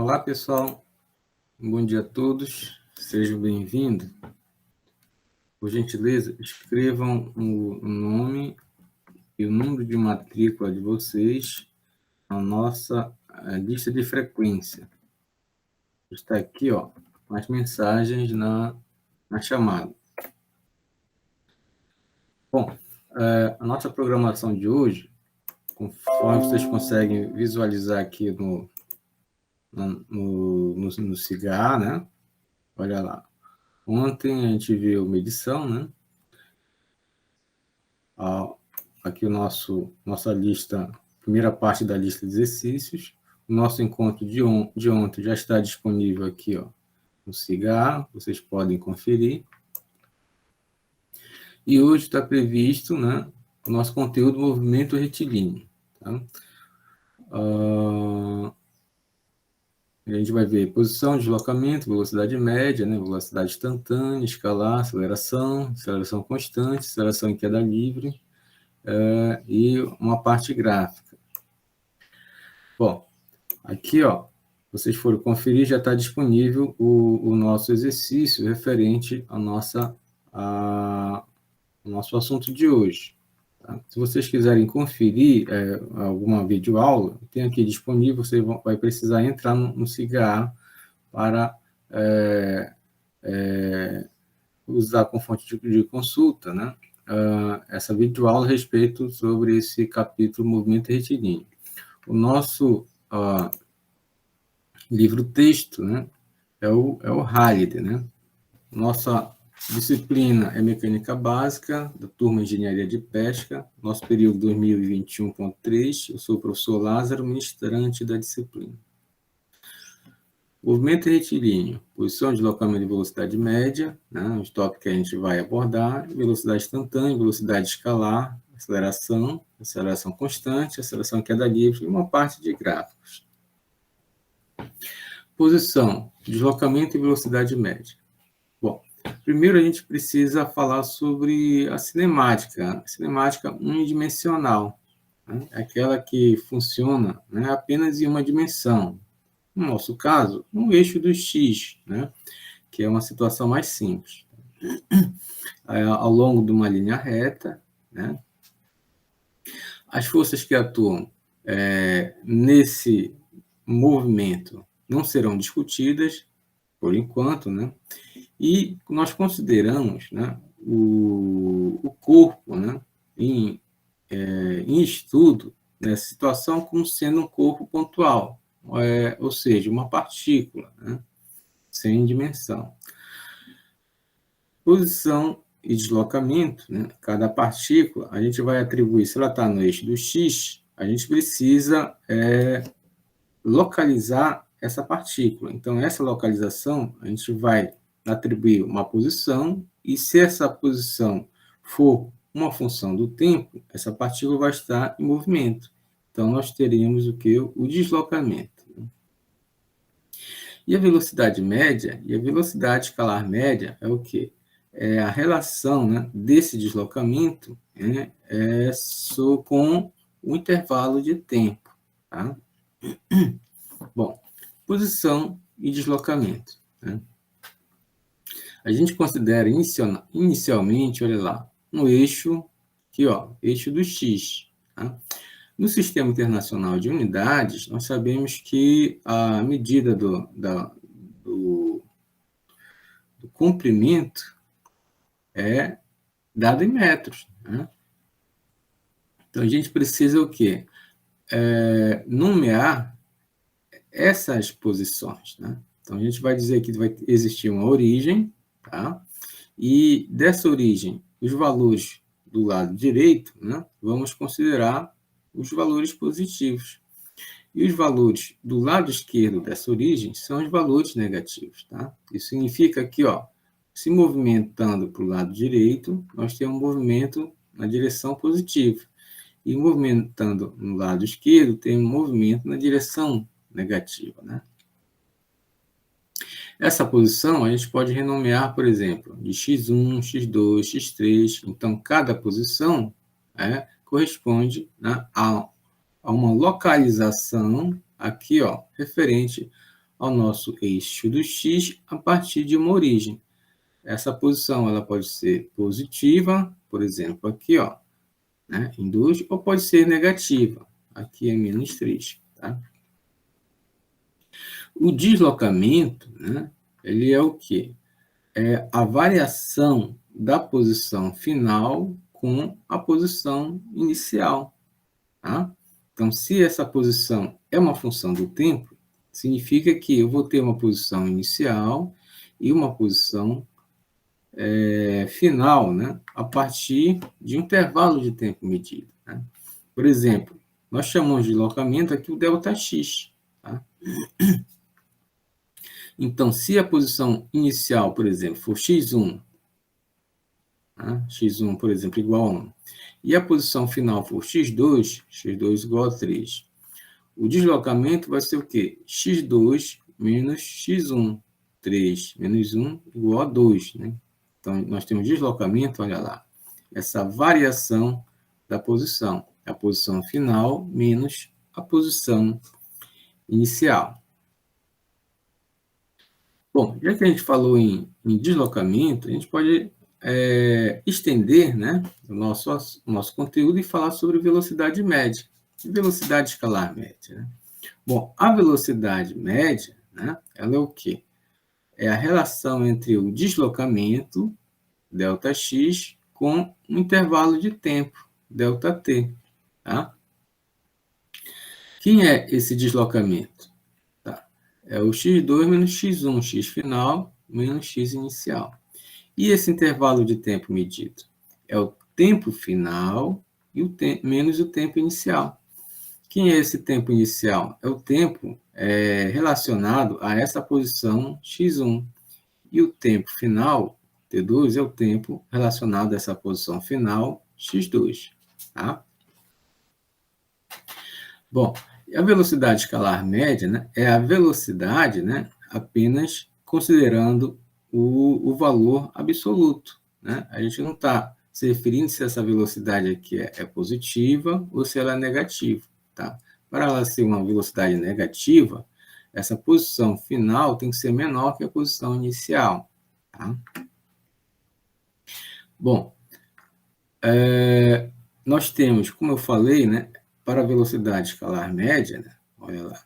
Olá, pessoal. Bom dia a todos. Sejam bem-vindos. Por gentileza, escrevam o nome e o número de matrícula de vocês na nossa lista de frequência. Está aqui, ó, as mensagens na chamada. Bom, a nossa programação de hoje, conforme vocês conseguem visualizar aqui no CIGAR, né? Olha lá. Ontem a gente viu medição, né? Aqui nossa lista, primeira parte da lista de exercícios. O nosso encontro de ontem já está disponível aqui, ó, no CIGAR, vocês podem conferir. E hoje está previsto, né, o nosso conteúdo movimento retilíneo. Tá? A gente vai ver posição, deslocamento, velocidade média, né, velocidade instantânea, escalar, aceleração constante, aceleração em queda livre, e uma parte gráfica. Bom, aqui, ó, vocês foram conferir, já está disponível o nosso exercício referente ao nosso assunto de hoje. Tá? Se vocês quiserem conferir alguma videoaula, tem aqui disponível, você vai precisar entrar no CIGAR para usar como fonte de consulta, né? Essa videoaula a respeito sobre esse capítulo movimento retilíneo. O nosso livro-texto, né, é o Halliday, né? Nossa disciplina é Mecânica Básica, da turma Engenharia de Pesca, nosso período 2021.3, eu sou o professor Lázaro, ministrante da disciplina. Movimento retilíneo, posição, deslocamento e velocidade média, né, os tópicos que a gente vai abordar, velocidade instantânea, velocidade escalar, aceleração constante, aceleração em queda livre e uma parte de gráficos. Posição, deslocamento e velocidade média. Bom, primeiro a gente precisa falar sobre a cinemática unidimensional, né? Aquela que funciona, né, apenas em uma dimensão. No nosso caso, no eixo do X, né, que é uma situação mais simples. Ao longo de uma linha reta, né, as forças que atuam nesse movimento não serão discutidas, por enquanto, né? E nós consideramos, né, o corpo, né, em estudo, nessa situação, como sendo um corpo pontual, ou seja, uma partícula, né, sem dimensão. Posição e deslocamento, né, cada partícula, a gente vai atribuir, se ela está no eixo do X, a gente precisa localizar essa partícula. Então, essa localização, a gente vai atribuir uma posição, e se essa posição for uma função do tempo, essa partícula vai estar em movimento. Então, nós teremos o que? O deslocamento. E a velocidade média e a velocidade escalar média é o quê? É a relação, né, desse deslocamento, né, com o intervalo de tempo. Tá? Bom, posição e deslocamento. Né? A gente considera inicialmente, olha lá, um eixo, aqui, ó, eixo do X. Tá? No Sistema Internacional de Unidades, nós sabemos que a medida do comprimento é dada em metros. Né? Então, a gente precisa o quê? Nomear essas posições. Né? Então, a gente vai dizer que vai existir uma origem, tá? E dessa origem, os valores do lado direito, né, vamos considerar os valores positivos. E os valores do lado esquerdo dessa origem são os valores negativos. Tá? Isso significa que, ó, se movimentando para o lado direito, nós temos um movimento na direção positiva. E movimentando no lado esquerdo, tem um movimento na direção negativa. Né? Essa posição a gente pode renomear, por exemplo, de x1, x2, x3. Então, cada posição corresponde, né, a uma localização aqui, ó, referente ao nosso eixo do x a partir de uma origem. Essa posição ela pode ser positiva, por exemplo, aqui, ó, né, em 2, ou pode ser negativa, aqui é menos 3. Tá? O deslocamento, né, ele é o quê? É a variação da posição final com a posição inicial. Tá? Então, se essa posição é uma função do tempo, significa que eu vou ter uma posição inicial e uma posição final, né, a partir de um intervalo de tempo medido. Né? Por exemplo, nós chamamos de deslocamento aqui o ΔX. Tá? Então, se a posição inicial, por exemplo, for x1, tá? x1, por exemplo, igual a 1, e a posição final for x2, x2 igual a 3, o deslocamento vai ser o quê? x2 menos x1. 3 menos 1 igual a 2. Né? Então, nós temos deslocamento, olha lá, essa variação da posição. A posição final menos a posição inicial. Bom, já que a gente falou em deslocamento, a gente pode estender, né, o nosso conteúdo e falar sobre velocidade média. Velocidade escalar média. Né? Bom, a velocidade média, né, ela é o quê? É a relação entre o deslocamento, ΔX, com um intervalo de tempo, ΔT. Tá? Quem é esse deslocamento? Tá? É o x2 menos x1, x final menos x inicial. E esse intervalo de tempo medido? É o tempo final e menos o tempo inicial. Quem é esse tempo inicial? É o tempo relacionado a essa posição x1. E o tempo final, T2, é o tempo relacionado a essa posição final, x2. Tá? Bom, a velocidade escalar média, né, é a velocidade, né, apenas considerando o valor absoluto. Né? A gente não está se referindo se essa velocidade aqui é positiva ou se ela é negativa. Tá? Para ela ser uma velocidade negativa, essa posição final tem que ser menor que a posição inicial. Tá? Bom, nós temos, como eu falei, né, para a velocidade escalar média, né, olha lá,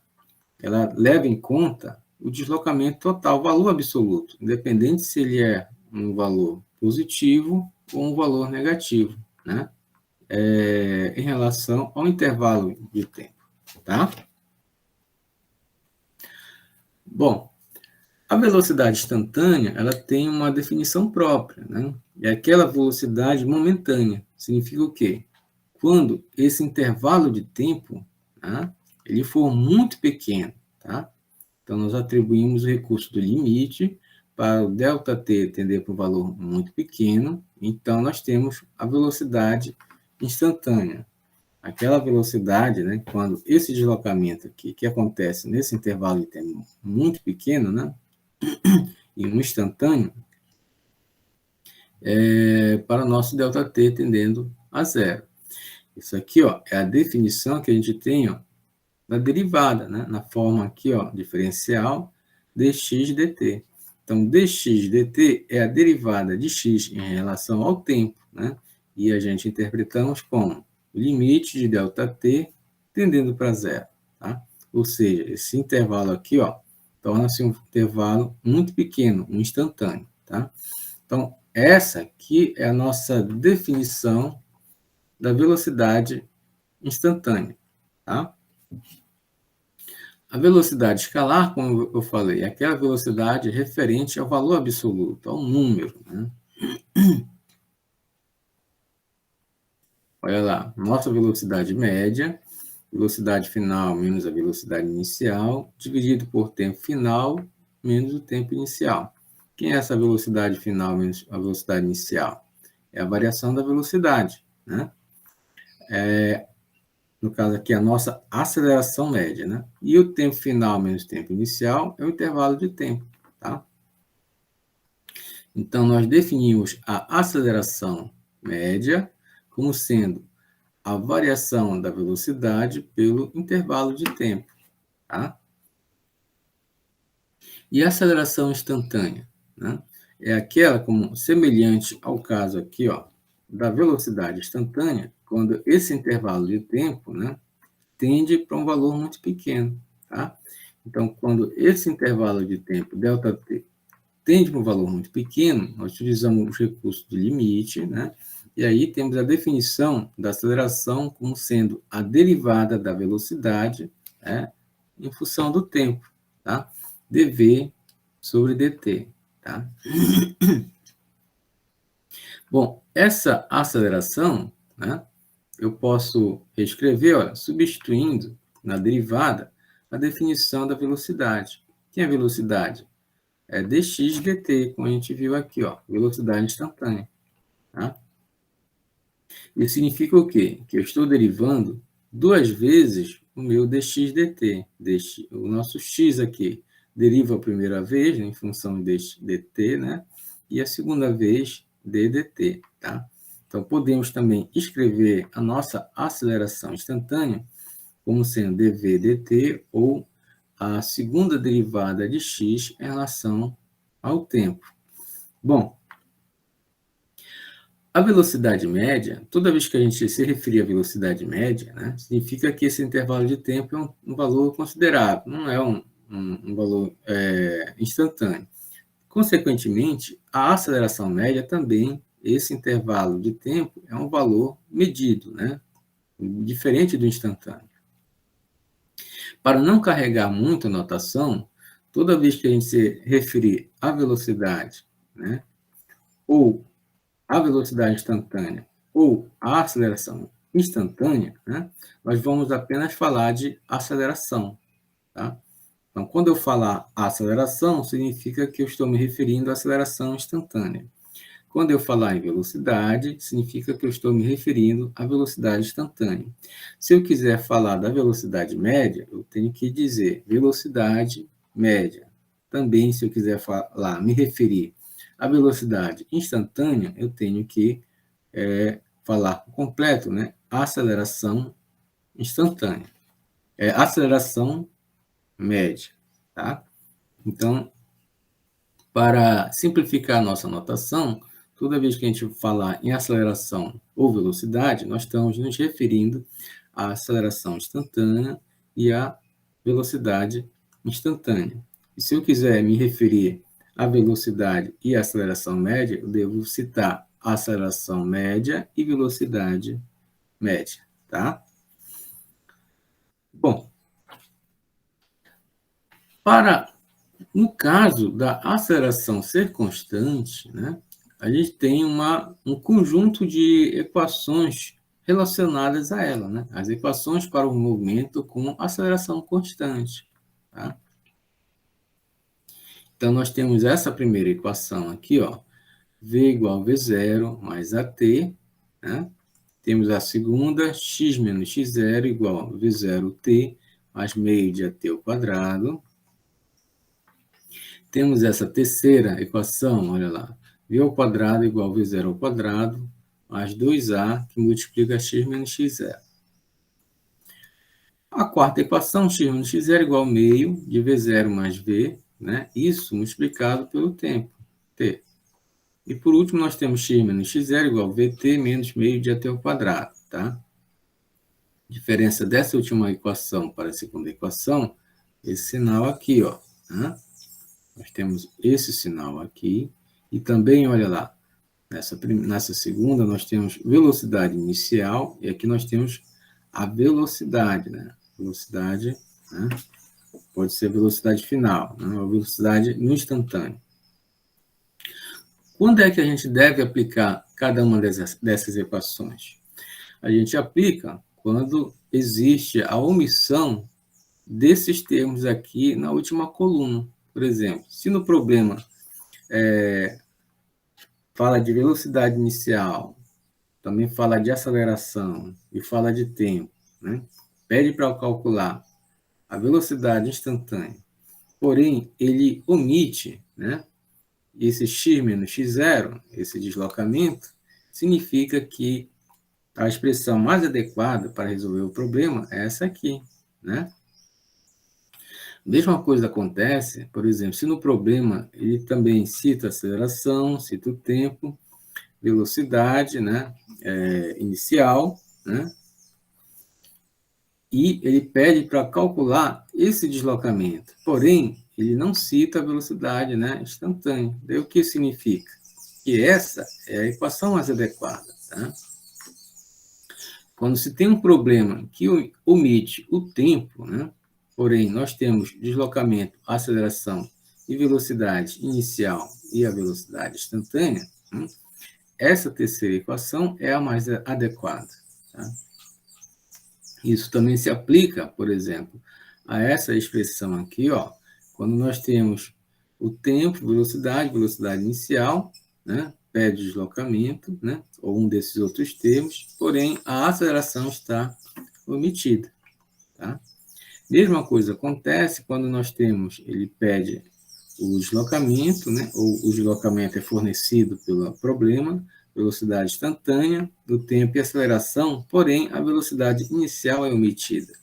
ela leva em conta o deslocamento total, o valor absoluto, independente se ele é um valor positivo ou um valor negativo, né, em relação ao intervalo de tempo. Tá? Bom, a velocidade instantânea ela tem uma definição própria. Né? É aquela velocidade momentânea. Significa o quê? Quando esse intervalo de tempo, tá, ele for muito pequeno. Tá? Então, nós atribuímos o recurso do limite para o ΔT tender para um valor muito pequeno. Então, nós temos a velocidade instantânea. Aquela velocidade, né, quando esse deslocamento aqui, que acontece nesse intervalo de tempo muito pequeno, né, em um instantâneo, para o nosso ΔT tendendo a zero. Isso aqui, ó, é a definição que a gente tem, ó, da derivada, né, na forma aqui, ó, diferencial dx dt. Então, dx dt é a derivada de x em relação ao tempo, né, e a gente interpretamos como o limite de ΔT tendendo para zero. Tá? Ou seja, esse intervalo aqui, ó, torna-se um intervalo muito pequeno, um instantâneo. Tá? Então, essa aqui é a nossa definição da velocidade instantânea. Tá? A velocidade escalar, como eu falei, é aquela velocidade referente ao valor absoluto, ao número. Né? Olha lá, nossa velocidade média, velocidade final menos a velocidade inicial, dividido por tempo final menos o tempo inicial. Quem é essa velocidade final menos a velocidade inicial? É a variação da velocidade. Né? No caso aqui, a nossa aceleração média. Né? E o tempo final menos o tempo inicial é o intervalo de tempo. Tá? Então, nós definimos a aceleração média como sendo a variação da velocidade pelo intervalo de tempo. Tá? E a aceleração instantânea, né? É aquela como semelhante ao caso aqui, ó, da velocidade instantânea, quando esse intervalo de tempo, né, tende para um valor muito pequeno, tá? Então, quando esse intervalo de tempo, ΔT, tende para um valor muito pequeno, nós utilizamos o recurso de limite, né? E aí temos a definição da aceleração como sendo a derivada da velocidade, né, em função do tempo, tá? dv sobre dt, tá? Bom, essa aceleração, né, eu posso reescrever, olha, substituindo na derivada a definição da velocidade. O que é velocidade? É dx dt, como a gente viu aqui, ó, velocidade instantânea. Tá? Isso significa o quê? Que eu estou derivando duas vezes o meu dx dt. O nosso x aqui deriva a primeira vez, né, em função de dt, né? E a segunda vez ddt. Tá? Então, podemos também escrever a nossa aceleração instantânea como sendo dv dt ou a segunda derivada de x em relação ao tempo. Bom, a velocidade média, toda vez que a gente se referir à velocidade média, né, significa que esse intervalo de tempo é um valor considerável, não é um valor instantâneo. Consequentemente, a aceleração média também, esse intervalo de tempo, é um valor medido, né, diferente do instantâneo. Para não carregar muito a notação, toda vez que a gente se referir à velocidade, né, ou à velocidade instantânea, ou à aceleração instantânea, né, nós vamos apenas falar de aceleração. Tá? Então, quando eu falar aceleração, significa que eu estou me referindo à aceleração instantânea. Quando eu falar em velocidade, significa que eu estou me referindo à velocidade instantânea. Se eu quiser falar da velocidade média, eu tenho que dizer velocidade média. Também, se eu quiser falar, me referir à velocidade instantânea, eu tenho que falar completo, né? Aceleração instantânea. Aceleração média, tá? Então, para simplificar a nossa notação, toda vez que a gente falar em aceleração ou velocidade, nós estamos nos referindo à aceleração instantânea e à velocidade instantânea. E se eu quiser me referir à velocidade e à aceleração média, eu devo citar a aceleração média e velocidade média, tá? Bom, no caso da aceleração ser constante, né, a gente tem um conjunto de equações relacionadas a ela, né? As equações para o movimento com aceleração constante. Tá? Então, nós temos essa primeira equação aqui, ó, V igual a V0 mais AT, né? Temos a segunda, x menos x0 igual a V0t mais meio de AT ao quadrado. Temos essa terceira equação, olha lá, v ao quadrado igual a v0 ao quadrado, mais 2a, que multiplica x menos x0. A quarta equação, x menos x0 igual a meio de v0 mais v, né? Isso multiplicado pelo tempo, t. E por último, nós temos x menos x0 igual a vt menos meio de at ao quadrado, tá? Diferença dessa última equação para a segunda equação, esse sinal aqui, ó, né? Nós temos esse sinal aqui, e também, olha lá, nessa segunda nós temos velocidade inicial, e aqui nós temos a velocidade, né? Velocidade, né? Pode ser velocidade final, né? Ou velocidade no instantâneo. Quando é que a gente deve aplicar cada uma dessas equações? A gente aplica quando existe a omissão desses termos aqui na última coluna. Por exemplo, se no problema fala de velocidade inicial, também fala de aceleração e fala de tempo, né? Pede para calcular a velocidade instantânea, porém, ele omite, né, esse x menos x0, esse deslocamento, significa que a expressão mais adequada para resolver o problema é essa aqui, né? Mesma coisa acontece, por exemplo, se no problema ele também cita a aceleração, cita o tempo, velocidade, né, inicial, né, e ele pede para calcular esse deslocamento. Porém, ele não cita a velocidade, né, instantânea. Daí o que significa? Que essa é a equação mais adequada. Tá? Quando se tem um problema que omite o tempo, né, porém nós temos deslocamento, aceleração e velocidade inicial e a velocidade instantânea, né, essa terceira equação é a mais adequada. Tá? Isso também se aplica, por exemplo, a essa expressão aqui, ó, quando nós temos o tempo, velocidade inicial, né, pé de deslocamento, né, ou um desses outros termos, porém a aceleração está omitida. Tá? Mesma coisa acontece quando nós temos, ele pede o deslocamento, né, ou o deslocamento é fornecido pelo problema, velocidade instantânea, do tempo e aceleração, porém a velocidade inicial é omitida.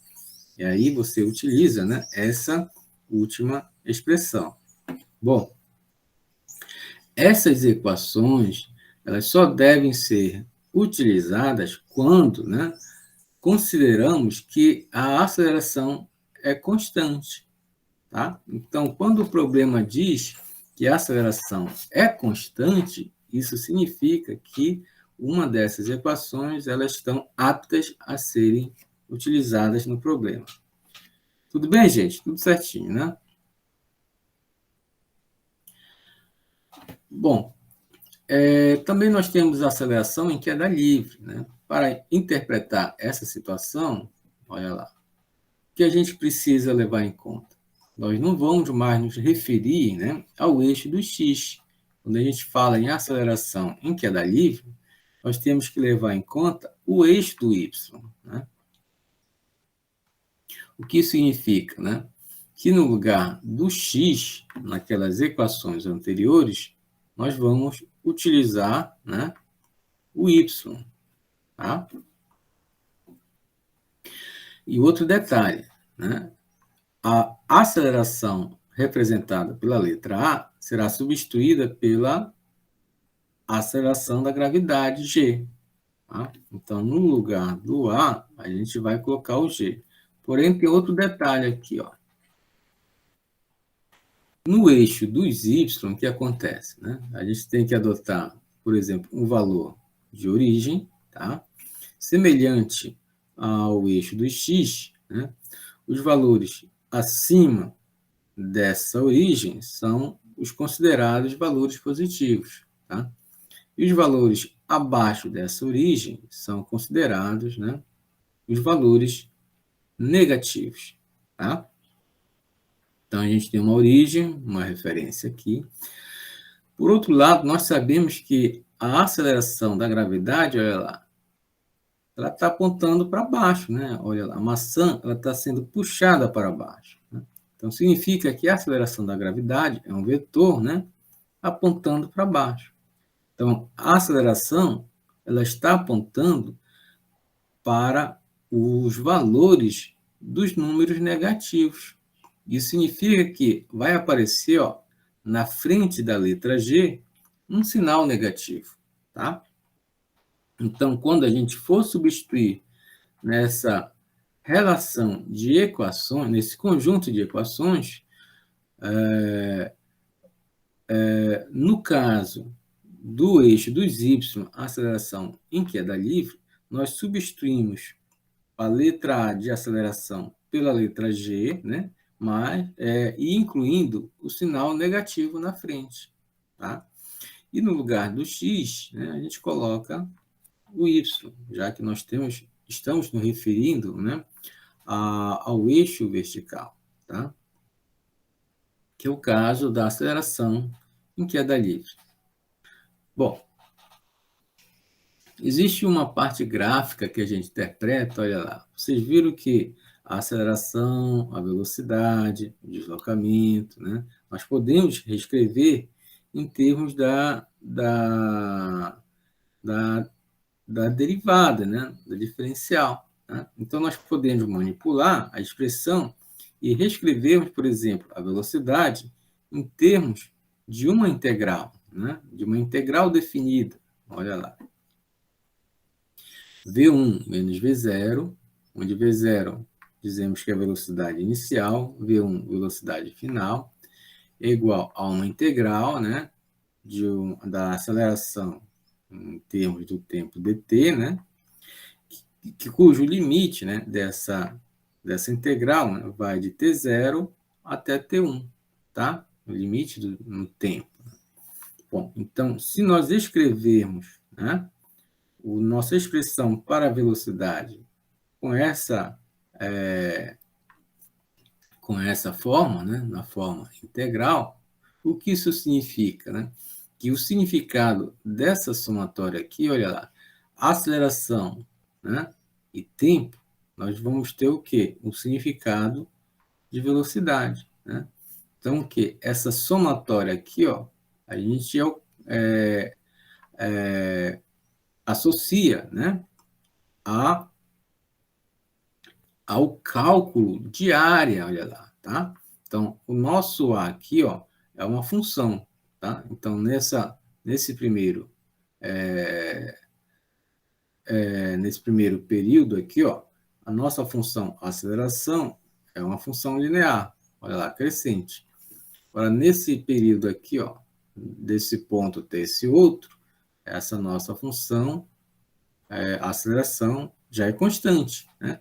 E aí você utiliza, né, essa última expressão. Bom, essas equações, elas só devem ser utilizadas quando, né, consideramos que a aceleração é constante. Tá? Então, quando o problema diz que a aceleração é constante, isso significa que uma dessas equações elas estão aptas a serem utilizadas no problema. Tudo bem, gente? Tudo certinho, né? Bom, também nós temos a aceleração em queda livre. Né? Para interpretar essa situação, olha lá, o que a gente precisa levar em conta? Nós não vamos mais nos referir, né, ao eixo do x. Quando a gente fala em aceleração em queda livre, nós temos que levar em conta o eixo do y. Né? O que significa? Né? Que no lugar do x, naquelas equações anteriores, nós vamos utilizar, né, o y. Tá? E outro detalhe, né? A aceleração representada pela letra A será substituída pela aceleração da gravidade, G. Tá? Então, no lugar do A, a gente vai colocar o G. Porém, tem outro detalhe aqui. Ó. No eixo dos Y, o que acontece? Né? A gente tem que adotar, por exemplo, um valor de origem, tá? Semelhante ao eixo dos X, né? Os valores acima dessa origem são os considerados valores positivos. Tá? E os valores abaixo dessa origem são considerados, né, os valores negativos. Tá? Então, a gente tem uma origem, uma referência aqui. Por outro lado, nós sabemos que a aceleração da gravidade, olha lá, ela está apontando para baixo. Né? Olha lá, a maçã está sendo puxada para baixo. Né? Então, significa que a aceleração da gravidade é um vetor, né, apontando para baixo. Então, a aceleração ela está apontando para os valores dos números negativos. Isso significa que vai aparecer, ó, na frente da letra G um sinal negativo. Tá? Então, quando a gente for substituir nessa relação de equações, nesse conjunto de equações, no caso do eixo dos y, aceleração em queda livre, nós substituímos a letra A de aceleração pela letra G, né? E incluindo o sinal negativo na frente. Tá? E no lugar do x, né, a gente coloca o y, já que nós estamos nos referindo, né, ao eixo vertical. Tá? Que é o caso da aceleração em queda livre. Bom, existe uma parte gráfica que a gente interpreta, olha lá. Vocês viram que a aceleração, a velocidade, o deslocamento, né? Nós podemos reescrever em termos da derivada, né? Da diferencial. Né? Então, nós podemos manipular a expressão e reescrevermos, por exemplo, a velocidade em termos de uma integral, né? De uma integral definida. Olha lá. V1 menos V0, onde V0 dizemos que é a velocidade inicial, V1 velocidade final, é igual a uma integral, né? Da aceleração em termos do tempo dt, né? Cujo limite, né, dessa integral, né, vai de t0 até t1, tá? O limite no tempo. Bom, então, se nós escrevermos, né, nossa expressão para a velocidade com essa forma, né, na forma integral, o que isso significa, né? Que o significado dessa somatória aqui, olha lá, aceleração, né, e tempo, nós vamos ter o quê? Um significado de velocidade, né? Então, o quê? Essa somatória aqui, ó, a gente associa, né, a, ao cálculo de área, olha lá, tá? Então, o nosso A aqui, ó, é uma função, tá? Então, nesse primeiro período aqui, ó, a nossa função aceleração é uma função linear, olha lá, crescente. Agora, nesse período aqui, ó, desse ponto até esse outro, essa nossa função, aceleração, já é constante, né?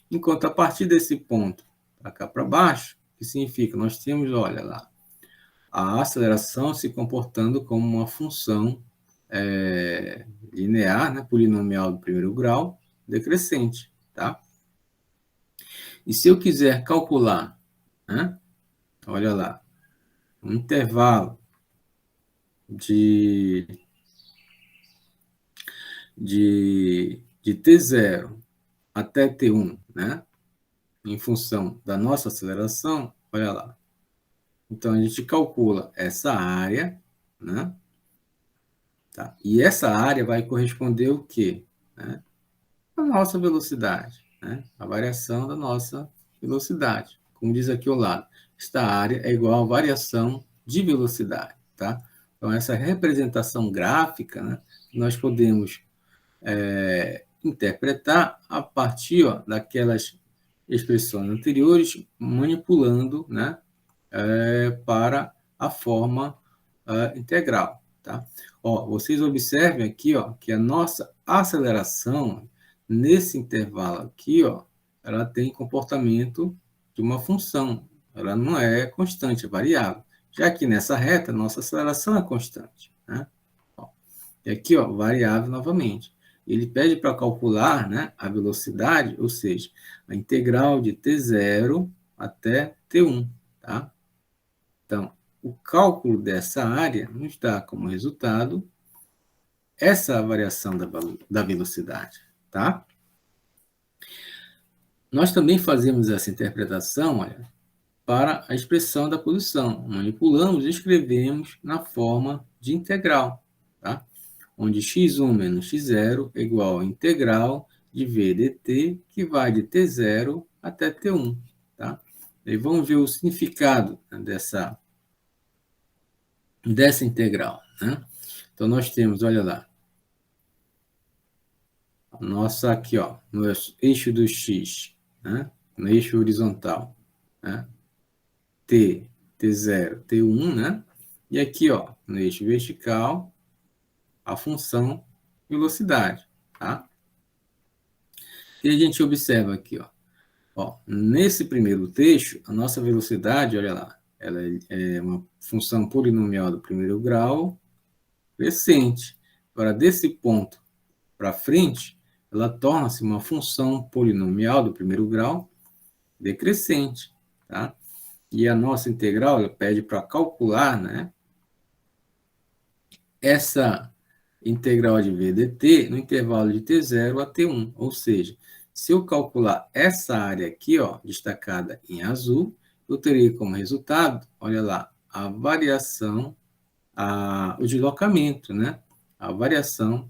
Enquanto a partir desse ponto para cá para baixo, que significa, nós temos, olha lá, a aceleração se comportando como uma função linear, né, polinomial do primeiro grau, decrescente, tá? E se eu quiser calcular, né, olha lá, um intervalo de t0 até t1, né, em função da nossa aceleração, olha lá. Então, a gente calcula essa área, né? Tá? E essa área vai corresponder ao quê? Né? A nossa velocidade, né? A variação da nossa velocidade. Como diz aqui ao lado, esta área é igual à variação de velocidade, tá? Então, essa representação gráfica, né, nós podemos interpretar a partir, ó, daquelas expressões anteriores, manipulando, né, para a forma integral. Tá? Ó, vocês observem aqui, ó, que a nossa aceleração, nesse intervalo aqui, ó, ela tem comportamento de uma função. Ela não é constante, é variável. Já que nessa reta, nossa aceleração é constante. Né? Ó, e aqui, ó, variável novamente. Ele pede para calcular, né, a velocidade, ou seja, a integral de t0 até t1. Tá? Então, o cálculo dessa área nos dá como resultado essa variação da velocidade, tá? Nós também fazemos essa interpretação, olha, para a expressão da posição. Manipulamos e escrevemos na forma de integral, tá? Onde x1 menos x0 é igual a integral de v dt, que vai de t0 até t1, tá? E vamos ver o significado, né, dessa integral, né? Então, nós temos, olha lá, a nossa aqui, ó, no eixo do x, né? No eixo horizontal, né? T0, T1, né? E aqui, ó, no eixo vertical, a função velocidade, tá? E a gente observa aqui, ó, nesse primeiro trecho, a nossa velocidade, olha lá, ela é uma função polinomial do primeiro grau crescente. Agora, desse ponto para frente, ela torna-se uma função polinomial do primeiro grau decrescente, tá? E a nossa integral, ela pede para calcular, né, essa integral de v dt no intervalo de t0 a t1, ou seja, se eu calcular essa área aqui, ó, destacada em azul, eu terei como resultado, olha lá, a variação, o deslocamento, né? A variação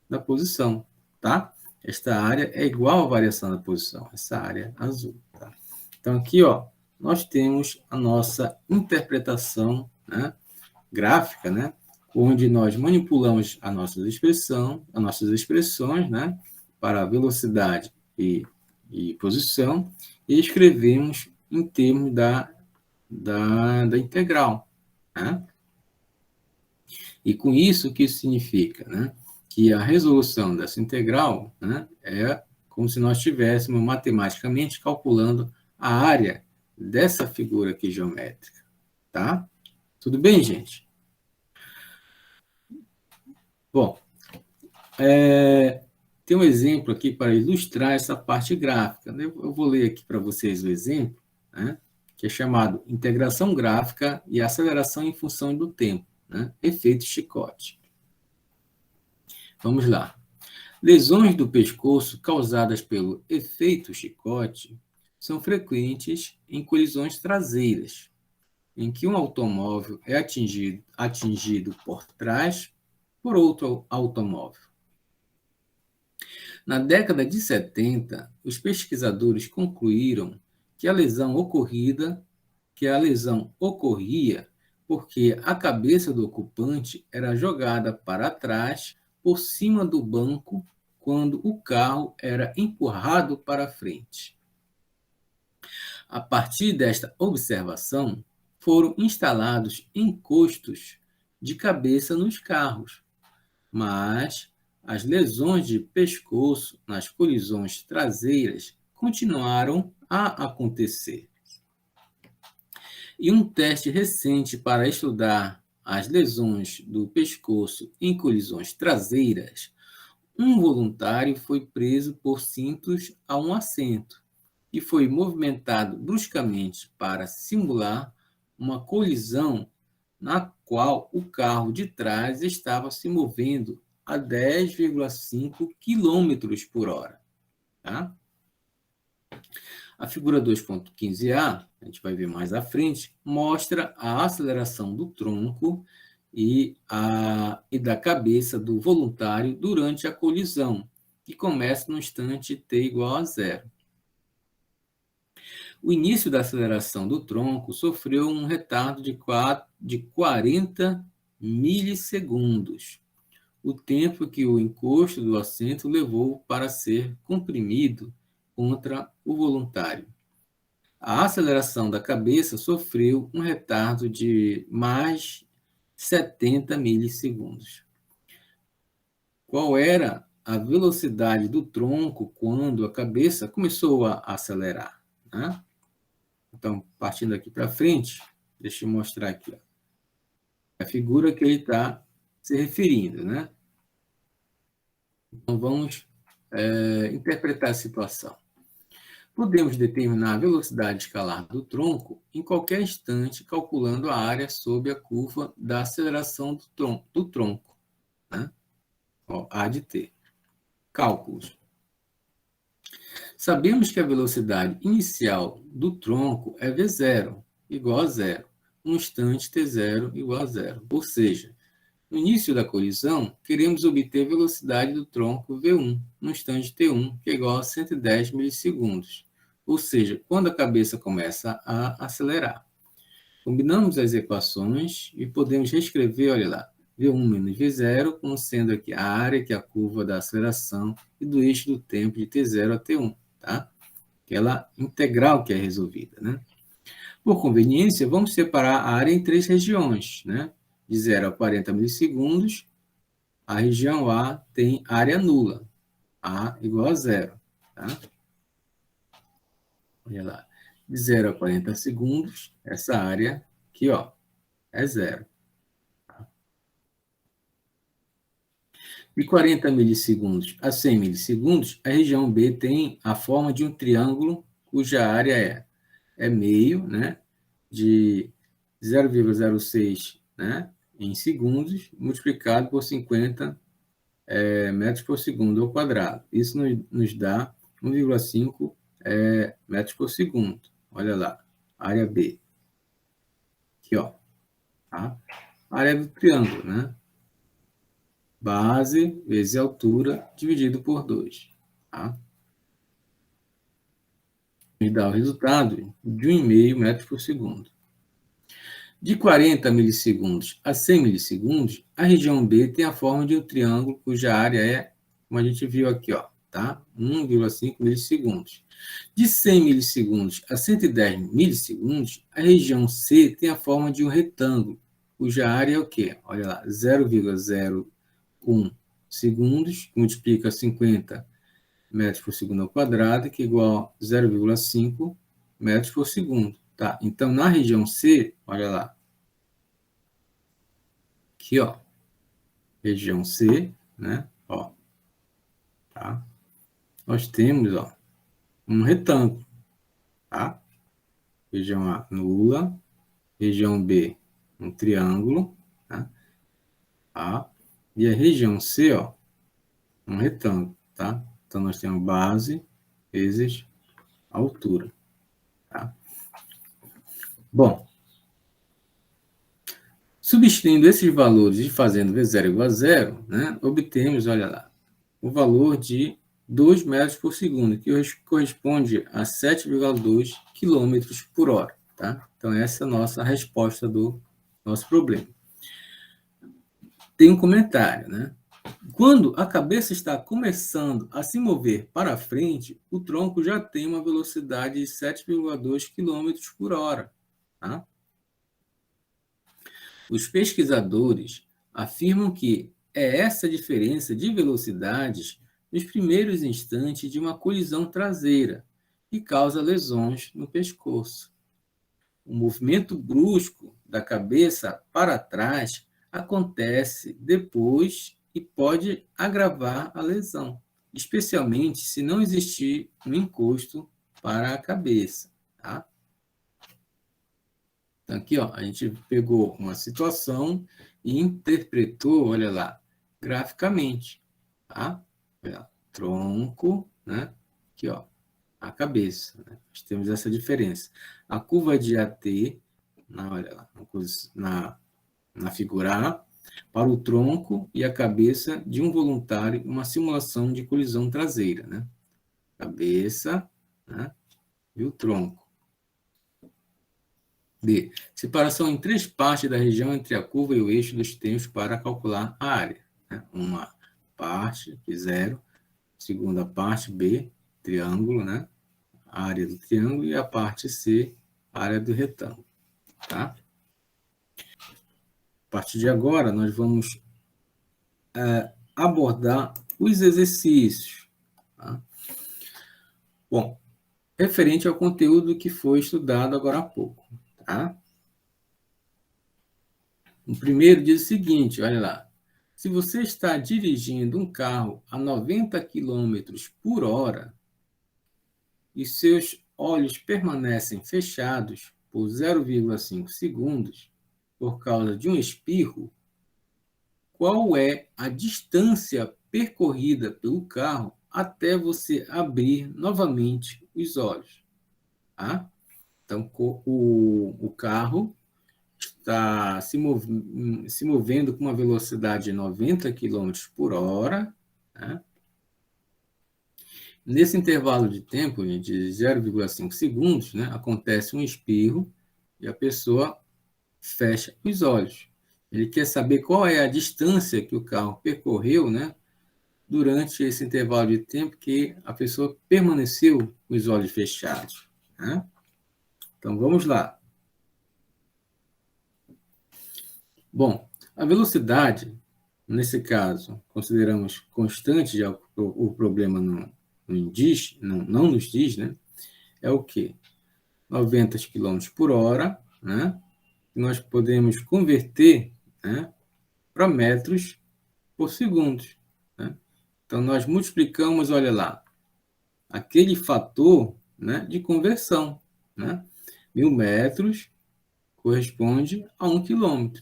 da posição, tá? Esta área é igual à variação da posição, essa área azul, tá? Então, aqui, ó, nós temos a nossa interpretação, né, gráfica, né, onde nós manipulamos as nossas expressões, né, para velocidade e posição, e escrevemos em termos da integral. Né? E com isso, o que isso significa? Né? Que a resolução dessa integral, né, é como se nós estivéssemos matematicamente calculando a área dessa figura aqui geométrica. Tá? Tudo bem, gente? Bom, tem um exemplo aqui para ilustrar essa parte gráfica. Né? Eu vou ler aqui para vocês o exemplo, né? Que é chamado integração gráfica e aceleração em função do tempo, né? Efeito chicote. Vamos lá. Lesões do pescoço causadas pelo efeito chicote são frequentes em colisões traseiras, em que um automóvel é atingido por trás por outro automóvel. Na década de 70, os pesquisadores concluíram que a lesão ocorria porque a cabeça do ocupante era jogada para trás por cima do banco quando o carro era empurrado para frente. A partir desta observação, foram instalados encostos de cabeça nos carros, mas as lesões de pescoço nas colisões traseiras continuaram a acontecer. E um teste recente para estudar as lesões do pescoço em colisões traseiras, um voluntário foi preso por cintos a um assento e foi movimentado bruscamente para simular uma colisão na qual o carro de trás estava se movendo a 10,5 km por hora. Tá? A figura 2.15a, a gente vai ver mais à frente, mostra a aceleração do tronco e da cabeça do voluntário durante a colisão, que começa no instante t igual a 0. O início da aceleração do tronco sofreu um retardo de 40 milissegundos, o tempo que o encosto do assento levou para ser comprimido contra o voluntário. A aceleração da cabeça sofreu um retardo de mais 70 milissegundos. Qual era a velocidade do tronco quando a cabeça começou a acelerar? Né? Então, partindo aqui para frente, deixa eu mostrar aqui ó, a figura que ele está se referindo. Né? Então, vamos interpretar a situação. Podemos determinar a velocidade escalar do tronco em qualquer instante, calculando a área sob a curva da aceleração do tronco. Né? Ó, A de T. Cálculos. Sabemos que a velocidade inicial do tronco é V0, igual a 0. No instante T0 igual a 0. Ou seja, no início da colisão, queremos obter a velocidade do tronco V1, no instante T1, que é igual a 110 milissegundos. Ou seja, quando a cabeça começa a acelerar. Combinamos as equações e podemos reescrever, olha lá, V1 menos V0, como sendo aqui a área, que é a curva da aceleração, e do eixo do tempo de T0 a T1, tá? Aquela integral que é resolvida, né? Por conveniência, vamos separar a área em 3 regiões, né? De 0 a 40 milissegundos, a região A tem área nula, A igual a 0, tá? Olha lá. De 0 a 40 segundos, essa área aqui, ó, é 0. De 40 milissegundos a 100 milissegundos, a região B tem a forma de um triângulo cuja área é meio, né, de 0,06, né, em segundos, multiplicado por 50 metros por segundo ao quadrado. Isso nos dá 1,5 metros por segundo. Olha lá, área B. Aqui, ó. Tá? Área do triângulo, né? Base vezes altura dividido por 2. Tá? nos dá o resultado de 1,5 metro por segundo. De 40 milissegundos a 100 milissegundos, a região B tem a forma de um triângulo cuja área é, como a gente viu aqui, ó, tá? 1,5 milissegundos. De 100 milissegundos a 110 milissegundos, a região C tem a forma de um retângulo, cuja área é o quê? Olha lá, 0,01 segundos, multiplica 50 metros por segundo ao quadrado, que é igual a 0,5 metros por segundo. Tá? Então, na região C, olha lá, aqui, ó, região C, né? Ó, tá? Nós temos, ó, um retângulo, tá? Região A, nula. Região B, um triângulo, tá? Tá? E a região C, ó, um retângulo, tá? Então, nós temos base vezes altura, tá? Bom, substituindo esses valores e fazendo V0 igual a zero, né, obtemos, olha lá, o valor de 2 metros por segundo, que corresponde a 7,2 quilômetros por hora. Tá? Então, essa é a nossa resposta do nosso problema. Tem um comentário, né? Quando a cabeça está começando a se mover para frente, o tronco já tem uma velocidade de 7,2 quilômetros por hora. Tá? Os pesquisadores afirmam que é essa diferença de velocidades nos primeiros instantes de uma colisão traseira que causa lesões no pescoço. O movimento brusco da cabeça para trás acontece depois e pode agravar a lesão, especialmente se não existir um encosto para a cabeça. Tá? Então, aqui, ó, a gente pegou uma situação e interpretou, olha lá, graficamente. Tá? Olha lá, tronco, né? Aqui, ó, a cabeça. Né? Nós temos essa diferença. A curva de AT, olha lá, na figura A, para o tronco e a cabeça de um voluntário, uma simulação de colisão traseira. Né? Cabeça, né? E o tronco. D. Separação em 3 partes da região entre a curva e o eixo dos tempos para calcular a área. Né? Uma parte, 0. Segunda parte, B, triângulo, né? A área do triângulo. E a parte C, a área do retângulo. Tá? A partir de agora, nós vamos abordar os exercícios. Tá? Bom, referente ao conteúdo que foi estudado agora há pouco. Tá? O primeiro diz o seguinte, olha lá. Se você está dirigindo um carro a 90 km por hora e seus olhos permanecem fechados por 0,5 segundos por causa de um espirro, qual é a distância percorrida pelo carro até você abrir novamente os olhos? Tá? Então, o carro está se movendo com uma velocidade de 90 km por hora. Né? Nesse intervalo de tempo de 0,5 segundos, né, acontece um espirro e a pessoa fecha os olhos. Ele quer saber qual é a distância que o carro percorreu, né, durante esse intervalo de tempo que a pessoa permaneceu com os olhos fechados. Né? Então, vamos lá. Bom, a velocidade, nesse caso, consideramos constante, já o problema não nos diz, né? É o quê? 90 km por hora, né? Que nós podemos converter, né, para metros por segundo. Né? Então, nós multiplicamos, olha lá, aquele fator, né, de conversão. Né? 1.000 metros corresponde a 1 quilômetro.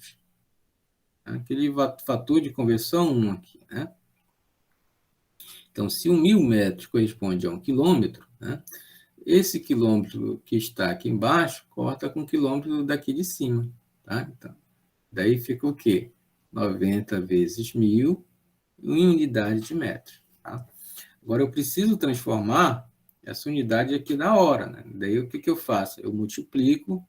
Aquele fator de conversão 1 aqui. Né? Então, se 1.000 metros corresponde a 1 quilômetro, né, esse quilômetro que está aqui embaixo corta com o quilômetro daqui de cima. Tá? Então, daí fica o quê? 90 vezes 1.000 em unidade de metro. Tá? Agora, eu preciso transformar essa unidade aqui da hora, né? Daí, o que, que eu faço? Eu multiplico